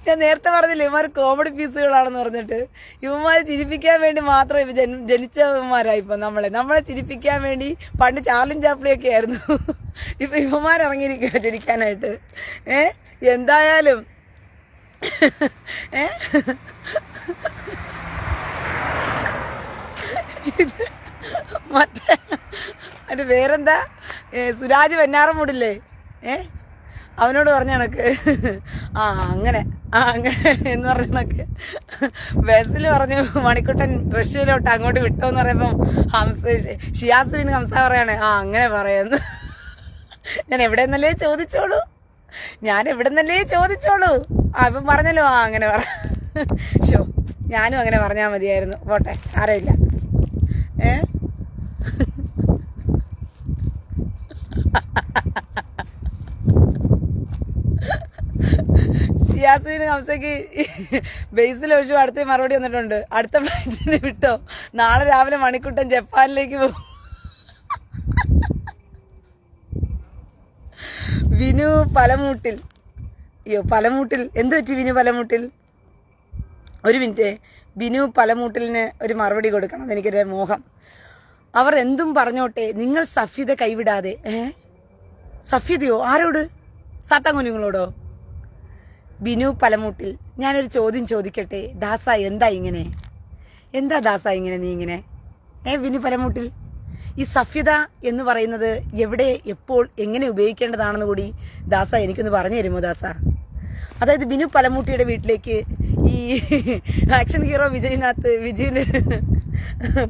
ഞാൻ നേരത്തെ പറഞ്ഞില്ലേ ഇവന്മാർ കോമഡി പീസുകളാണെന്ന് പറഞ്ഞിട്ട്. ഇവന്മാരെ ചിരിപ്പിക്കാൻ വേണ്ടി മാത്രം ഇവ ജനിച്ചവന്മാരായി. ഇപ്പൊ നമ്മളെ ചിരിപ്പിക്കാൻ വേണ്ടി പണ്ട് ചാർലിൻ ചാപ്ലിയൊക്കെ ആയിരുന്നു. ഇപ്പൊ ഇവന്മാരിറങ്ങിയിരിക്കുക ചിരിക്കാനായിട്ട്. എന്തായാലും മറ്റേ അതിന്റെ പേരെന്താ, സുരാജ് വെഞ്ഞാറമൂടില്ലേ, അവനോട് പറഞ്ഞ കണക്ക് അങ്ങനെ എന്ന് പറഞ്ഞ കണക്ക് ബസ്സിൽ പറഞ്ഞു മണിക്കുട്ടൻ റഷ്യയിലോട്ട് അങ്ങോട്ട് വിട്ടോന്ന് പറയുമ്പം ഷിയാസ് ബിൻ ഹംസ പറയാണ് അങ്ങനെ പറയുന്നു. ഞാൻ എവിടെ നിന്നല്ലേ ചോദിച്ചോളൂ. അപ്പം പറഞ്ഞല്ലോ അങ്ങനെ പറ. ഞാനും അങ്ങനെ പറഞ്ഞാൽ മതിയായിരുന്നു. പോട്ടെ, അറിയില്ല. ഷിയാസിന് ഹംസയ്ക്ക് ബേസിൽ ഒഴിച്ചു അടുത്ത മറുപടി വന്നിട്ടുണ്ട്. അടുത്ത ഫ്ലൈറ്റിന് വിട്ടോ, നാളെ രാവിലെ മണിക്കുട്ടൻ ജപ്പാനിലേക്ക് പോകും. വിനു പലമൂട്ടിൽ, പലമൂട്ടിൽ എന്ത് പറ്റി വിനു പലമൂട്ടിൽ? ഒരു മിനിറ്റ്, വിനു പലമൂട്ടിലിന് ഒരു മറുപടി കൊടുക്കണം എനിക്കൊരു മോഹം. അവർ എന്തും പറഞ്ഞോട്ടെ, നിങ്ങൾ സഫ്യത കൈവിടാതെ. സഫ്യതയോ? ആരോട്? സാത്താൻ കുഞ്ഞുങ്ങളോടോ? ബിനു പലമൂട്ടിൽ, ഞാനൊരു ചോദ്യം ചോദിക്കട്ടെ. ദാസ എന്താ ദാസ ഇങ്ങനെ നീ ഇങ്ങനെ? ബിനു പലമൂട്ടിൽ, ഈ സഫ്യത എന്ന് പറയുന്നത് എവിടെ, എപ്പോൾ, എങ്ങനെ ഉപയോഗിക്കേണ്ടതാണെന്ന് കൂടി ദാസ എനിക്കൊന്ന് പറഞ്ഞു തരുമോ ദാസ? അതായത് ബിനു പലമൂട്ടിയുടെ വീട്ടിലേക്ക് ഈ ആക്ഷൻ ഹീറോ വിജയിന്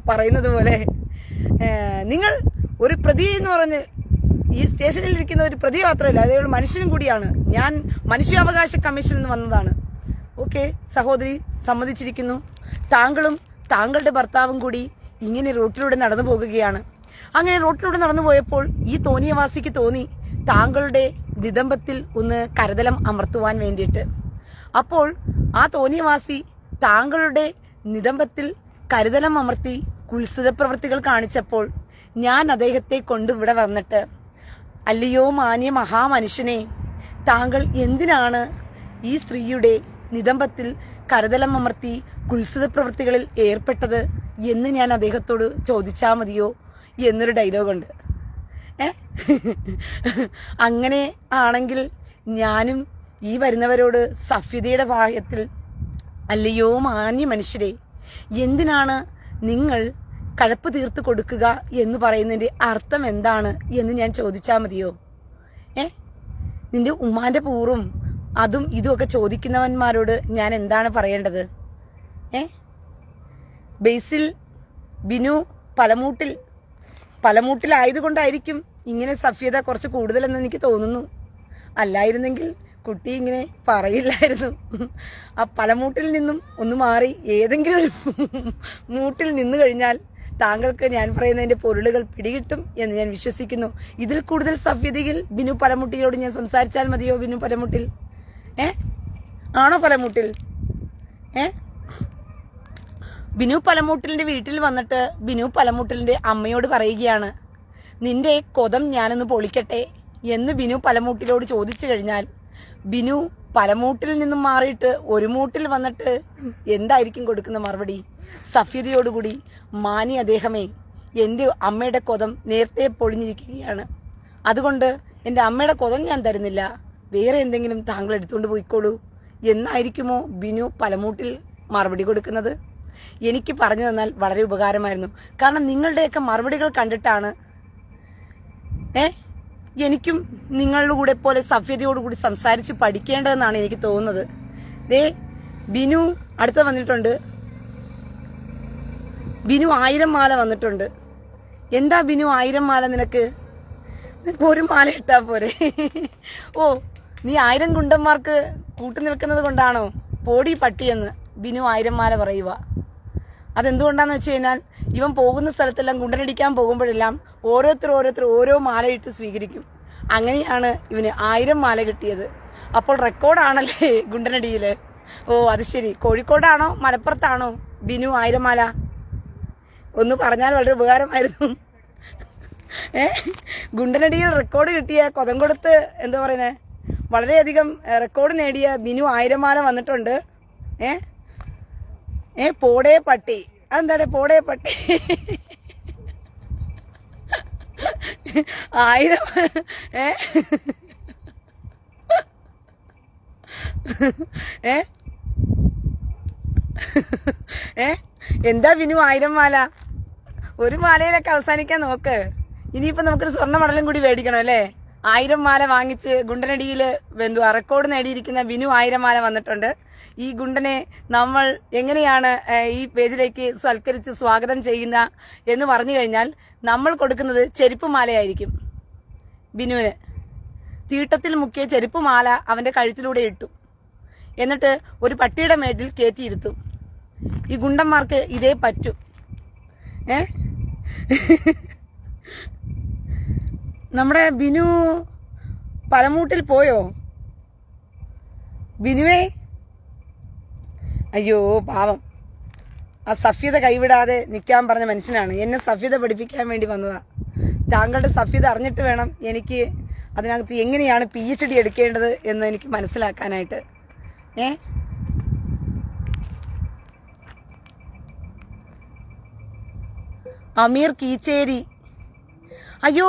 പറയുന്നത് പോലെ നിങ്ങൾ ഒരു പ്രതി എന്ന് പറഞ്ഞ് ഈ സ്റ്റേഷനിൽ ഇരിക്കുന്ന ഒരു പ്രതി മാത്രമല്ല, അതേ മനുഷ്യനും കൂടിയാണ്. ഞാൻ മനുഷ്യാവകാശ കമ്മീഷനിൽ നിന്ന് വന്നതാണ്. ഓക്കെ സഹോദരി, സമ്മതിച്ചിരിക്കുന്നു. താങ്കളും താങ്കളുടെ ഭർത്താവും കൂടി ഇങ്ങനെ റോട്ടിലൂടെ നടന്നു പോകുകയാണ്. അങ്ങനെ റോട്ടിലൂടെ നടന്നു പോയപ്പോൾ ഈ തോന്നിയവാസിക്ക് തോന്നി താങ്കളുടെ നിതംബത്തിൽ ഒന്ന് കരതലം അമർത്തുവാൻ വേണ്ടിയിട്ട്. അപ്പോൾ ആ തോന്നിയവാസി താങ്കളുടെ നിതംബത്തിൽ കരുതലം അമർത്തി കുൽസിത പ്രവൃത്തികൾ കാണിച്ചപ്പോൾ ഞാൻ അദ്ദേഹത്തെ കൊണ്ടിവിടെ വന്നിട്ട്, അല്ലയോ മാന്യ മഹാമനുഷ്യനെ, താങ്കൾ എന്തിനാണ് ഈ സ്ത്രീയുടെ നിതംബത്തിൽ കരുതലം അമർത്തി കുൽസിത പ്രവൃത്തികളിൽ ഏർപ്പെട്ടത് എന്ന് ഞാൻ അദ്ദേഹത്തോട് ചോദിച്ചാൽ മതിയോ എന്നൊരു ഡയലോഗുണ്ട്. അങ്ങനെ ആണെങ്കിൽ ഞാനും ഈ വരുന്നവരോട് സഫ്യതയുടെ ഭാഗത്തിൽ, അല്ലയോ മാന്യ മനുഷ്യരെ, എന്തിനാണ് നിങ്ങൾ കഴപ്പ് തീർത്ത് കൊടുക്കുക എന്ന് പറയുന്നതിന്റെ അർത്ഥം എന്താണ് എന്ന് ഞാൻ ചോദിച്ചാൽ മതിയോ? നിന്റെ ഉമ്മാന്റെ പൂറും അതും ഇതുമൊക്കെ ചോദിക്കുന്നവന്മാരോട് ഞാൻ എന്താണ് പറയേണ്ടത്? ബേസിൽ ബിനു പലമൂട്ടിലായതുകൊണ്ടായിരിക്കും ഇങ്ങനെ സഫ്യത കുറച്ച് കൂടുതലെന്ന് എനിക്ക് തോന്നുന്നു. അല്ലായിരുന്നെങ്കിൽ കുട്ടി ഇങ്ങനെ പറയില്ലായിരുന്നു. ആ പലമൂട്ടിൽ നിന്നും ഒന്ന് മാറി ഏതെങ്കിലും ഒരു മൂട്ടിൽ നിന്നു കഴിഞ്ഞാൽ താങ്കൾക്ക് ഞാൻ പറയുന്നതിന്റെ പൊരുളുകൾ പിടികിട്ടും എന്ന് ഞാൻ വിശ്വസിക്കുന്നു. ഇതിൽ കൂടുതൽ സഭ്യതയിൽ ബിനു പലമുട്ടിയോട് ഞാൻ സംസാരിച്ചാൽ മതിയോ? ബിനു പലമുട്ടിൽ ആണോ? പലമുട്ടിൽ ബിനു പലമുട്ടിലിന്റെ വീട്ടിൽ വന്നിട്ട് ബിനു പലമുട്ടിലിന്റെ അമ്മയോട് പറയുകയാണ്, നിന്റെ കൊതം ഞാനൊന്ന് പൊളിക്കട്ടെ എന്ന് ബിനു പലമുട്ടിലോട് ചോദിച്ചു കഴിഞ്ഞാൽ ബിനു പലമൂട്ടിൽ നിന്നും മാറിയിട്ട് ഒരു മൂട്ടിൽ വന്നിട്ട് എന്തായിരിക്കും കൊടുക്കുന്ന മറുപടി? സഫ്യതയോടുകൂടി, മാനി അദ്ദേഹമേ, എൻ്റെ അമ്മയുടെ കൊതം നേരത്തെ പൊളിഞ്ഞിരിക്കുകയാണ്, അതുകൊണ്ട് എൻ്റെ അമ്മയുടെ കൊതം ഞാൻ തരുന്നില്ല, വേറെ എന്തെങ്കിലും താങ്കൾ എടുത്തുകൊണ്ട് പോയിക്കോളൂ എന്നായിരിക്കുമോ ബിനു പലമൂട്ടിൽ മറുപടി കൊടുക്കുന്നത്? എനിക്ക് പറഞ്ഞു തന്നാൽ വളരെ ഉപകാരമായിരുന്നു. കാരണം നിങ്ങളുടെയൊക്കെ മറുപടികൾ കണ്ടിട്ടാണ് എനിക്കും നിങ്ങളുടെ കൂടെ പോലെ സഭ്യതയോടുകൂടി സംസാരിച്ച് പഠിക്കേണ്ടതെന്നാണ് എനിക്ക് തോന്നുന്നത്. ബിനു അടുത്ത വന്നിട്ടുണ്ട്. ബിനു 1000 മാല വന്നിട്ടുണ്ട്. എന്താ ബിനു 1000 മാല? നിനക്ക് ഒരു മാല ഇട്ടാ പോരെ? ഓ, നീ 1000 ഗുണ്ടന്മാർക്ക് കൂട്ടുനിൽക്കുന്നത് കൊണ്ടാണോ പോടി പട്ടിയെന്ന്? ബിനു 1000 മാല പറയുക. അതെന്തുകൊണ്ടാന്ന് വെച്ച് കഴിഞ്ഞാൽ ഇവൻ പോകുന്ന സ്ഥലത്തെല്ലാം ഗുണ്ടനടിക്കാൻ പോകുമ്പോഴെല്ലാം ഓരോരുത്തർ ഓരോ മാലയിട്ട് സ്വീകരിക്കും. അങ്ങനെയാണ് ഇവന് 1000 മാല കിട്ടിയത്. അപ്പോൾ റെക്കോർഡാണല്ലേ ഗുണ്ടനടിയില്. ഓ അത് ശരി. കോഴിക്കോടാണോ മലപ്പുറത്താണോ ബിനു 1000 മാല? ഒന്ന് പറഞ്ഞാൽ വളരെ ഉപകാരമായിരുന്നു. ഗുണ്ടനടിയിൽ റെക്കോർഡ് കിട്ടിയ കൊതംകൊടുത്ത് എന്താ പറയുന്നത്, വളരെയധികം റെക്കോർഡ് നേടിയ ബിനു 1000 മാല വന്നിട്ടുണ്ട്. പോടേ പട്ടി. അതെന്താണ് പോടേ പട്ടി? 1000 എന്താ ബിനു 1000 മാല? ഒരു മാലയിലൊക്കെ അവസാനിക്കാൻ നോക്ക്. ഇനിയിപ്പോ നമുക്കൊരു സ്വർണ്ണ മെഡലും കൂടി മേടിക്കണം അല്ലേ? 1000 മാല വാങ്ങിച്ച് ഗുണ്ടനടിയിൽ റെക്കോർഡ് നേടിയിരിക്കുന്ന ബിനു 1000 മാല വന്നിട്ടുണ്ട്. ഈ ഗുണ്ടനെ നമ്മൾ എങ്ങനെയാണ് ഈ പേജിലേക്ക് സൽക്കരിച്ച് സ്വാഗതം ചെയ്യുന്ന എന്ന് പറഞ്ഞു കഴിഞ്ഞാൽ നമ്മൾ കൊടുക്കുന്നത് ചെരുപ്പ് മാലയായിരിക്കും. ബിനുവിന് തീട്ടത്തിൽ മുക്കിയ ചെരുപ്പ് മാല അവന്റെ കഴുത്തിലൂടെ ഇട്ടു. എന്നിട്ട് ഒരു പട്ടിയുടെ മേട്ടിൽ കയറ്റിയിരുത്തും. ഈ ഗുണ്ടന്മാർക്ക് ഇതേ പറ്റൂ. നമ്മുടെ ബിനു പലമൂട്ടിൽ പോയോ? ബിനുവേ, അയ്യോ പാവം. ആ സഫ്യത കൈവിടാതെ നിൽക്കാൻ പറഞ്ഞ മനുഷ്യനാണ്. എന്നെ സഫ്യത പഠിപ്പിക്കാൻ വേണ്ടി വന്നതാ. താങ്കളുടെ സഫ്യത അറിഞ്ഞിട്ട് വേണം എനിക്ക് അതിനകത്ത് എങ്ങനെയാണ് PhD എടുക്കേണ്ടത് എന്ന് എനിക്ക് മനസ്സിലാക്കാനായിട്ട്. അമീർ കീച്ചേരി. അയ്യോ,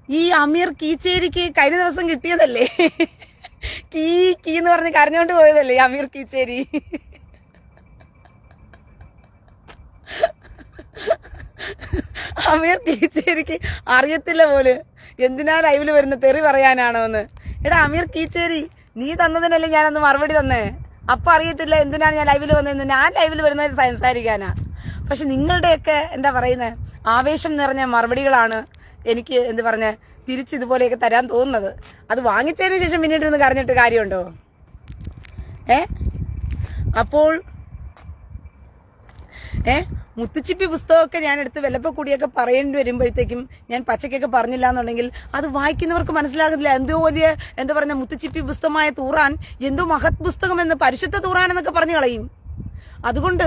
ഈ അമീർ കീച്ചേരിക്ക് കഴിഞ്ഞ ദിവസം കിട്ടിയതല്ലേ? കീ എന്ന് പറഞ്ഞ് കരഞ്ഞോണ്ട് പോയതല്ലേ അമീർ കീച്ചേരി? അമീർ കീച്ചേരിക്ക് അറിയത്തില്ല പോലെ എന്തിനാ ലൈവില് വരുന്ന തെറി പറയാനാണോ എന്ന്. എടാ അമീർ കീച്ചേരി, നീ തന്നതിനല്ലേ ഞാനന്ന് മറുപടി തന്നേ. അപ്പൊ അറിയത്തില്ല എന്തിനാണ് ഞാൻ ലൈവില് വന്നതെന്ന്. ഞാൻ ലൈവില് വരുന്നത് സംസാരിക്കാനാ. പക്ഷെ നിങ്ങളുടെയൊക്കെ എന്താ പറയുന്നത്, ആവേശം നിറഞ്ഞ മറുപടികളാണ് എനിക്ക് എന്ത് പറഞ്ഞ തിരിച്ചിതുപോലെയൊക്കെ തരാൻ തോന്നുന്നത്. അത് വാങ്ങിച്ചതിന് ശേഷം പിന്നീട് ഇരുന്ന് കരഞ്ഞിട്ട് കാര്യമുണ്ടോ? അപ്പോൾ മുത്തുച്ചിപ്പി പുസ്തകമൊക്കെ ഞാൻ എടുത്ത് വെല്ലപ്പക്കൂടിയൊക്കെ പറയേണ്ടി വരുമ്പോഴത്തേക്കും ഞാൻ പച്ചക്കൊക്കെ പറഞ്ഞില്ല എന്നുണ്ടെങ്കിൽ അത് വായിക്കുന്നവർക്ക് മനസ്സിലാകുന്നില്ല. എന്തോ വലിയ എന്താ പറയുക, മുത്തുച്ചിപ്പി പുസ്തകമായ തൂറാൻ എന്തോ മഹത് പുസ്തകം എന്ന്, പരിശുദ്ധ തൂറാൻ എന്നൊക്കെ പറഞ്ഞു കളയും. അതുകൊണ്ട്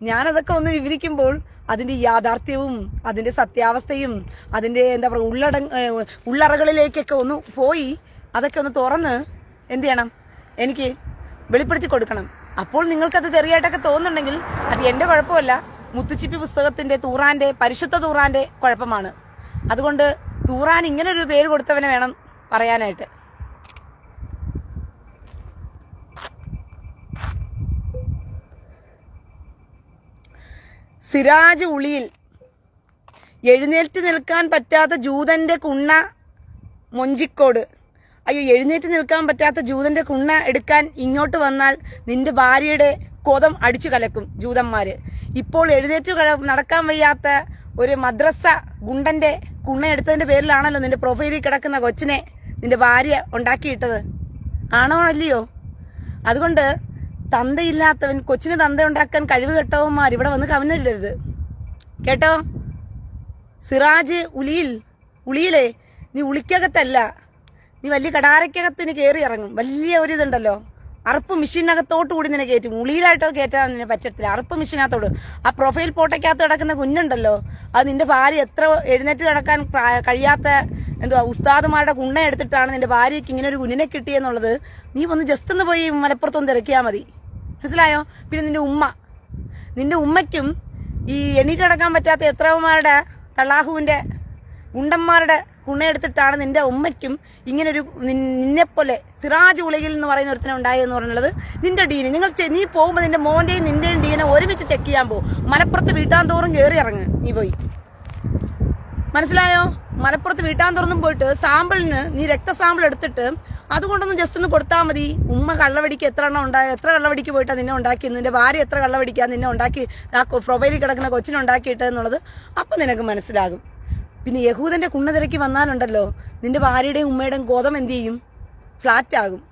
ഞാനതൊക്കെ ഒന്ന് വിവരിക്കുമ്പോൾ അതിന്റെ യാഥാർത്ഥ്യവും അതിന്റെ സത്യാവസ്ഥയും അതിന്റെ എന്താ പറയുക ഉള്ളറകളിലേക്കൊക്കെ ഒന്ന് പോയി അതൊക്കെ ഒന്ന് തുറന്ന് എന്ത് ചെയ്യണം, എനിക്ക് വെളിപ്പെടുത്തി കൊടുക്കണം. അപ്പോൾ നിങ്ങൾക്കത് തെറിയായിട്ടൊക്കെ തോന്നുന്നുണ്ടെങ്കിൽ അത് എന്റെ കുഴപ്പമല്ല, മുത്തുച്ചിപ്പി പുസ്തകത്തിന്റെ തൂറാന്റെ പരിശുദ്ധ തൂറാന്റെ കുഴപ്പമാണ്. അതുകൊണ്ട് തൂറാൻ ഇങ്ങനൊരു പേര് കൊടുത്തവനെ വേണം പറയാനായിട്ട്. സിറാജ് ഉളിയിൽ എഴുന്നേറ്റ് നിൽക്കാൻ പറ്റാത്ത ജൂതന്റെ കുണ്ണ മൊഞ്ചിക്കോട്. അയ്യോ, എഴുന്നേറ്റ് നിൽക്കാൻ പറ്റാത്ത ജൂതന്റെ കുണ്ണ എടുക്കാൻ ഇങ്ങോട്ട് വന്നാൽ നിന്റെ ഭാര്യയുടെ കോതം അടിച്ചു കലക്കും ജൂതന്മാര്. ഇപ്പോൾ എഴുന്നേറ്റ് നടക്കാൻ വയ്യാത്ത ഒരു മദ്രസ ഗുണ്ടന്റെ കുണ്ണ എടുത്തതിന്റെ പേരിലാണല്ലോ നിന്റെ പ്രൊഫൈലിൽ കിടക്കുന്ന കൊച്ചിനെ നിന്റെ ഭാര്യ ഉണ്ടാക്കിയിട്ടത്. ആണോ അല്ലയോ? അതുകൊണ്ട് തന്തയില്ലാത്തവൻ കൊച്ചിന് തന്ത ഉണ്ടാക്കാൻ കഴിവ് കെട്ടവന്മാർ ഇവിടെ വന്ന് കവിഞ്ഞിടരുത് കേട്ടോ. സിറാജ് ഉളിയിലേ, നീ ഉളിക്കകത്തല്ല, നീ വലിയ കടാരക്കകത്തിന് കയറി ഇറങ്ങും. വലിയ ഒരു ഇതുണ്ടല്ലോ, അറുപ്പ് മെഷീനകത്തോട്ട് കൂടി നിന്നെ കയറ്റും. ഉളിയിലായിട്ടോ കയറ്റാൻ നിന്നെ പറ്റത്തില്ല, അറുപ്പ് മെഷീനകത്തോട്. ആ പ്രൊഫൈൽ ഫോട്ടോക്കകത്ത് കിടക്കുന്ന കുഞ്ഞുണ്ടല്ലോ, അത് നിന്റെ ഭാര്യ എത്ര എഴുന്നേറ്റ് കിടക്കാൻ കഴിയാത്ത എന്തുവാ ഉസ്താദുമാരുടെ കുണ്ണ എടുത്തിട്ടാണ് നിന്റെ ഭാര്യയ്ക്ക് ഇങ്ങനെ ഒരു കുഞ്ഞിനെ കിട്ടിയെന്നുള്ളത് നീ ഒന്ന് ജസ്റ്റ് ഒന്ന് പോയി മലപ്പുറത്തൊന്ന് തിരക്കിയാൽ മതി. മനസ്സിലായോ? പിന്നെ നിന്റെ ഉമ്മയ്ക്കും ഈ എണീറ്റ് കിടക്കാൻ പറ്റാത്ത എത്രമാരുടെ തള്ളാഹുവിന്റെ ഗുണ്ടന്മാരുടെ കുണ്ണയെടുത്തിട്ടാണ് നിന്റെ ഉമ്മയ്ക്കും ഇങ്ങനൊരു നിന്നെപ്പോലെ സിറാജ് ഉലയിൽ എന്ന് പറയുന്ന ഒരുത്തിനെ ഉണ്ടായെന്ന് പറഞ്ഞുള്ളത്. നിന്റെ ഡീന് നീ പോകുമ്പോൾ നിന്റെ മോന്റെയും നിന്റെയും ഡീനെ ഒരുമിച്ച് ചെക്ക് ചെയ്യാൻ പോകും. മലപ്പുറത്ത് വീട്ടാന്തോറും കയറി ഇറങ്ങ് നീ പോയി. മനസ്സിലായോ? മലപ്പുറത്ത് വീട്ടാന്തോറും പോയിട്ട് സാമ്പിളിന് നീ രക്തസാമ്പിൾ എടുത്തിട്ട് അതുകൊണ്ടൊന്ന് ജസ്റ്റ് ഒന്ന് കൊടുത്താൽ മതി. ഉമ്മ കള്ളവടിക്ക് എത്ര കള്ളവടിക്ക് പോയിട്ടാ നിന്നെ ഉണ്ടാക്കി, നിന്റെ ഭാര്യ എത്ര കള്ളവടിക്കാ നിന്നെ ഉണ്ടാക്കി, ആ പ്രൊഫൈലിൽ കിടക്കുന്ന കൊച്ചിനെ ഉണ്ടാക്കിയിട്ട് എന്നുള്ളത് അപ്പം നിനക്ക് മനസ്സിലാകും. പിന്നെ യഹൂദന്റെ കുണ്ണ തിരക്കി വന്നാലുണ്ടല്ലോ നിന്റെ ഭാര്യയുടെയും ഉമ്മയുടെയും ഗോതം എന്ത് ചെയ്യും? ഫ്ലാറ്റ് ആകും.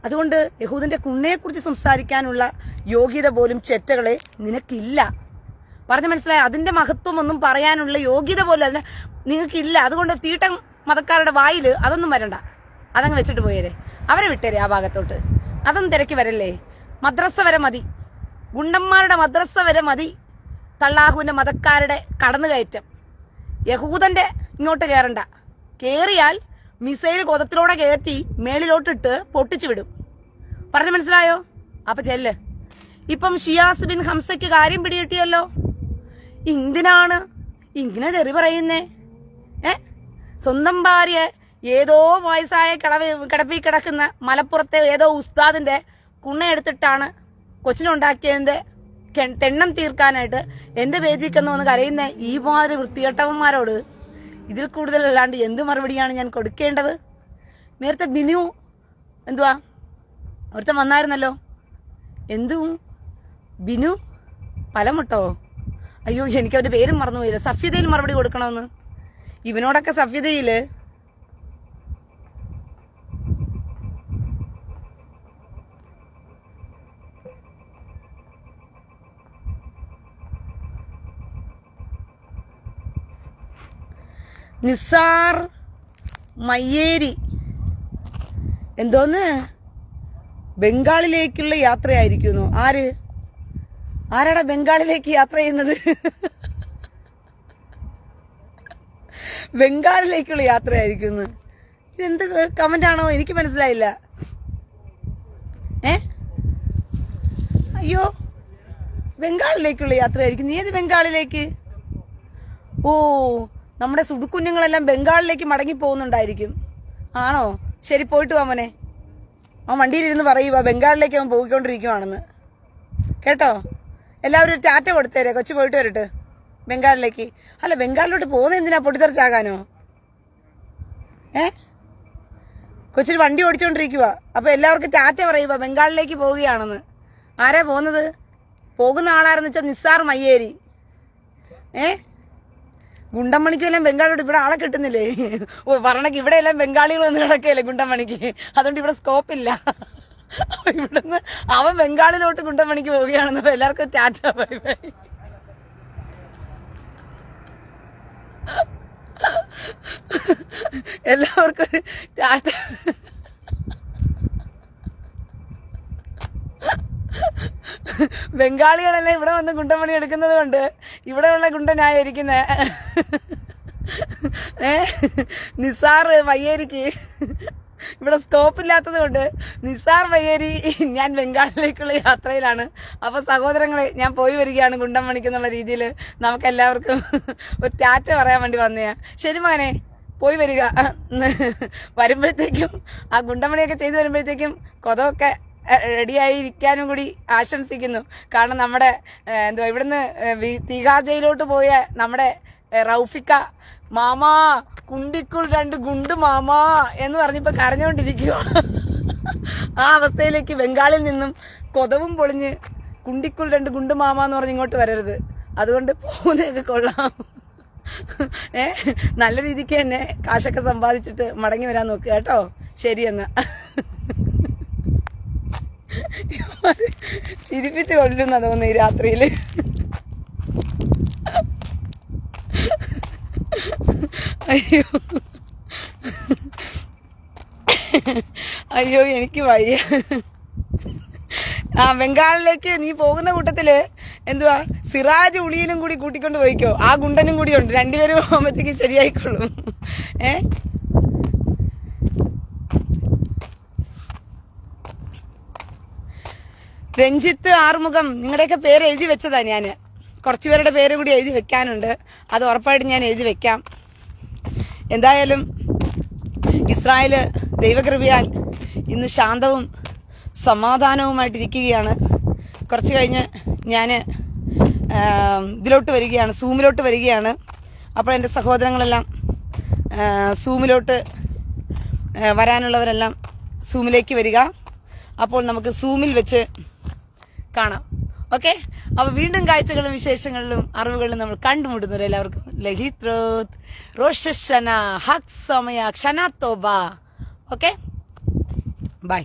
അതുകൊണ്ട് യഹൂദന്റെ കുണ്ണയെക്കുറിച്ച് സംസാരിക്കാനുള്ള യോഗ്യത പോലും ചെറ്റകളെ നിനക്കില്ല. പറഞ്ഞു മനസ്സിലായോ? അതിന്റെ മഹത്വം ഒന്നും പറയാനുള്ള യോഗ്യത പോലും അതിന് നിങ്ങൾക്കില്ല. അതുകൊണ്ട് തീട്ടം മതക്കാരുടെ വായിൽ അതൊന്നും വരണ്ട, അതങ്ങ് വെച്ചിട്ട് പോയേരെ, അവരെ വിട്ടേരെ ആ ഭാഗത്തോട്ട്. അതൊന്നും തിരക്കി വരല്ലേ. മദ്രസ വരെ മതി, ഗുണ്ടന്മാരുടെ മദ്രസ വരെ മതി തള്ളാഹുവിന്റെ മതക്കാരുടെ കടന്നുകയറ്റം. യഹൂദന്റെ ഇങ്ങോട്ട് കയറണ്ട. കയറിയാൽ മിസൈൽ കൊതത്തിലൂടെ കയറ്റി മേളിലോട്ടിട്ട് പൊട്ടിച്ചു വിടും. പറഞ്ഞു മനസ്സിലായോ? അപ്പൊ ചെല്ല്. ഇപ്പം ഷിയാസ് ബിൻ ഹംസയ്ക്ക് കാര്യം പിടികിട്ടിയല്ലോ. എന്തിനാണ് ഇങ്ങനെ തെറി പറയുന്നേ? സ്വന്തം ഭാര്യ ഏതോ വയസ്സായ കിടപ്പിൽ കിടക്കുന്ന മലപ്പുറത്തെ ഏതോ ഉസ്താദിന്റെ കുണ്ണയെടുത്തിട്ടാണ് കൊച്ചിനുണ്ടാക്കിയതിന്റെ തെണ്ണം തീർക്കാനായിട്ട് എന്റെ പേജിൽ വന്ന് കരയുന്ന ഈ മാതിരി വൃത്തികെട്ടവന്മാരോട് ഇതിൽ കൂടുതലല്ലാണ്ട് എന്ത് മറുപടിയാണ് ഞാൻ കൊടുക്കേണ്ടത്? നേരത്തെ ബിനു എന്തുവാ ഒരുത്തൻ വന്നായിരുന്നല്ലോ, എന്തും ബിനു പലമുട്ടോ. അയ്യോ, എനിക്ക് അവന്റെ പേരും മറന്നുപോയില്ല. സഫ്യതയിൽ മറുപടി കൊടുക്കണമെന്ന്. ഇവനോടൊക്കെ സഫ്യതയില് നിസാർ മയ്യേരി എന്തോന്ന് ബംഗാളിലേക്കുള്ള യാത്രയായിരിക്കുന്നു. ആരാടാ ബംഗാളിലേക്ക് യാത്ര ചെയ്യുന്നത്? ബംഗാളിലേക്കുള്ള യാത്രയായിരിക്കുന്നു. ഇതെന്ത് കമന്റ് ആണോ? എനിക്ക് മനസ്സിലായില്ല. അയ്യോ, ബംഗാളിലേക്കുള്ള യാത്രയായിരിക്കും. നീ ഏത് ബംഗാളിലേക്ക്? ഓ, നമ്മുടെ സുടുക്കുഞ്ഞുങ്ങളെല്ലാം ബംഗാളിലേക്ക് മടങ്ങി പോകുന്നുണ്ടായിരിക്കും. ആണോ? ശരി, പോയിട്ട് വാ മോനെ. അവൻ വണ്ടിയിലിരുന്ന് പറയുക ബംഗാളിലേക്ക് അവൻ പോയിക്കൊണ്ടിരിക്കുവാണെന്ന്. കേട്ടോ? എല്ലാവരും ഒരു ടാറ്റ കൊടുത്തേരെ. കൊച്ചു പോയിട്ട് വരട്ടെ ബംഗാളിലേക്ക്. അല്ല, ബംഗാളിലോട്ട് പോകുന്നത് എന്തിനാ? പൊട്ടിത്തെറിച്ചാകാനോ? കൊച്ചിന് വണ്ടി ഓടിച്ചോണ്ടിരിക്കുക. അപ്പൊ എല്ലാവർക്കും ടാറ്റ പറയുക ബംഗാളിലേക്ക് പോവുകയാണെന്ന്. ആരാ പോകുന്നത്? പോകുന്ന ആളാരെന്ന് വെച്ചാൽ നിസാർ മയ്യേരി. ഗുണ്ടമണിക്കും എല്ലാം ബംഗാളിലോട്ട്. ഇവിടെ ആളെ കിട്ടുന്നില്ലേ? ഓ, പറഞ്ഞക്ക് ഇവിടെ എല്ലാം ബംഗാളികൾ വന്ന് കിടക്കല്ലേ ഗുണ്ടമണിക്ക്. അതുകൊണ്ട് ഇവിടെ സ്കോപ്പില്ല. ഇവിടുന്ന് അവൻ ബംഗാളിലോട്ട് ഗുണ്ടമണിക്ക് പോവുകയാണെന്ന്. എല്ലാവർക്കും ടാറ്റ ബൈ ബൈ. എല്ലാവർക്കും ടാറ്റ. ബംഗാളികളെല്ലാം ഇവിടെ വന്ന് ഗുണ്ടമണി എടുക്കുന്നത് കൊണ്ട് ഇവിടെയുള്ള ഗുണ്ടനായിരിക്കുന്നേ. നിസാർ മയ്യേരിക്ക് ഇവിടെ സ്കോപ്പ് ഇല്ലാത്തത് കൊണ്ട് നിസാർ മയ്യേരി ഞാൻ ബംഗാളിലേക്കുള്ള യാത്രയിലാണ്. അപ്പൊ സഹോദരങ്ങളെ, ഞാൻ പോയി വരികയാണ് ഗുണ്ടമണിക്കെന്നുള്ള രീതിയിൽ നമുക്ക് എല്ലാവർക്കും ഒരു ടാറ്റ പറയാൻ വേണ്ടി വന്നയാ. ശരി മോനെ, പോയി വരിക. വരുമ്പോഴത്തേക്കും ആ ഗുണ്ടമണിയൊക്കെ ചെയ്തു വരുമ്പോഴത്തേക്കും കൊതമൊക്കെ റെഡിയായിരിക്കാനും കൂടി ആശംസിക്കുന്നു. കാരണം നമ്മുടെ എന്തുവാ ഇവിടുന്ന് തീഹാർ ജയിലോട്ട് പോയ നമ്മുടെ റൗഫിക്ക മാമാ കുണ്ടിക്കുൾ 2 ഗുണ്ട് മാമാ എന്ന് പറഞ്ഞിപ്പോ കരഞ്ഞുകൊണ്ടിരിക്കുക. ആ അവസ്ഥയിലേക്ക് ബംഗാളിൽ നിന്നും കൊതവും പൊളിഞ്ഞ് കുണ്ടിക്കുൾ 2 ഗുണ്ട് മാമ എന്ന് പറഞ്ഞ് ഇങ്ങോട്ട് വരരുത്. അതുകൊണ്ട് പോകുന്നതൊക്കെ കൊള്ളാം. നല്ല രീതിക്ക് തന്നെ കാശൊക്കെ സമ്പാദിച്ചിട്ട് മടങ്ങി വരാൻ നോക്കുക കേട്ടോ. ശരിയെന്നാ. ചിരിപ്പിച്ച് കൊള്ളുന്ന തോന്നുന്നു ഈ രാത്രിയില്. അയ്യോ അയ്യോ, എനിക്ക് വയ്യ. ബംഗാളിലേക്ക് നീ പോകുന്ന കൂട്ടത്തില് എന്തുവാ സിറാജ് ഉളിയിലും കൂടി കൂട്ടിക്കൊണ്ട് പോയിക്കോ. ആ ഗുണ്ടനും കൂടി ഉണ്ട്. രണ്ടുപേരും പോകുമ്പോഴത്തേക്ക് ശരിയായിക്കൊള്ളും. രഞ്ജിത്ത് ആറുമുഖം, നിങ്ങളുടെയൊക്കെ പേര് എഴുതി വെച്ചതാ ഞാൻ. കുറച്ചുപേരുടെ പേര് കൂടി എഴുതി വെക്കാനുണ്ട്. അത് ഉറപ്പായിട്ട് ഞാൻ എഴുതി വെക്കാം. എന്തായാലും ഇസ്രായേല് ദൈവകൃപയാൽ ഇന്ന് ശാന്തവും സമാധാനവുമായിട്ടിരിക്കുകയാണ്. കുറച്ച് കഴിഞ്ഞ് ഞാൻ ഇതിലോട്ട് വരികയാണ്, സൂമിലോട്ട് വരികയാണ്. അപ്പോൾ എൻ്റെ സഹോദരങ്ങളെല്ലാം സൂമിലോട്ട് വരാനുള്ളവരെല്ലാം സൂമിലേക്ക് വരിക. അപ്പോൾ നമുക്ക് സൂമിൽ വെച്ച് കാണാം. ഓക്കെ, അപ്പൊ വീണ്ടും കാഴ്ചകളും വിശേഷങ്ങളിലും അറിവുകളിലും നമ്മൾ കണ്ടുമുട്ടുന്നു. എല്ലാവർക്കും ലഹിത്രോത്ത് റോഷ് ഹഷന ഹക് സമയ ക്ഷണ തോബ. Okay, by.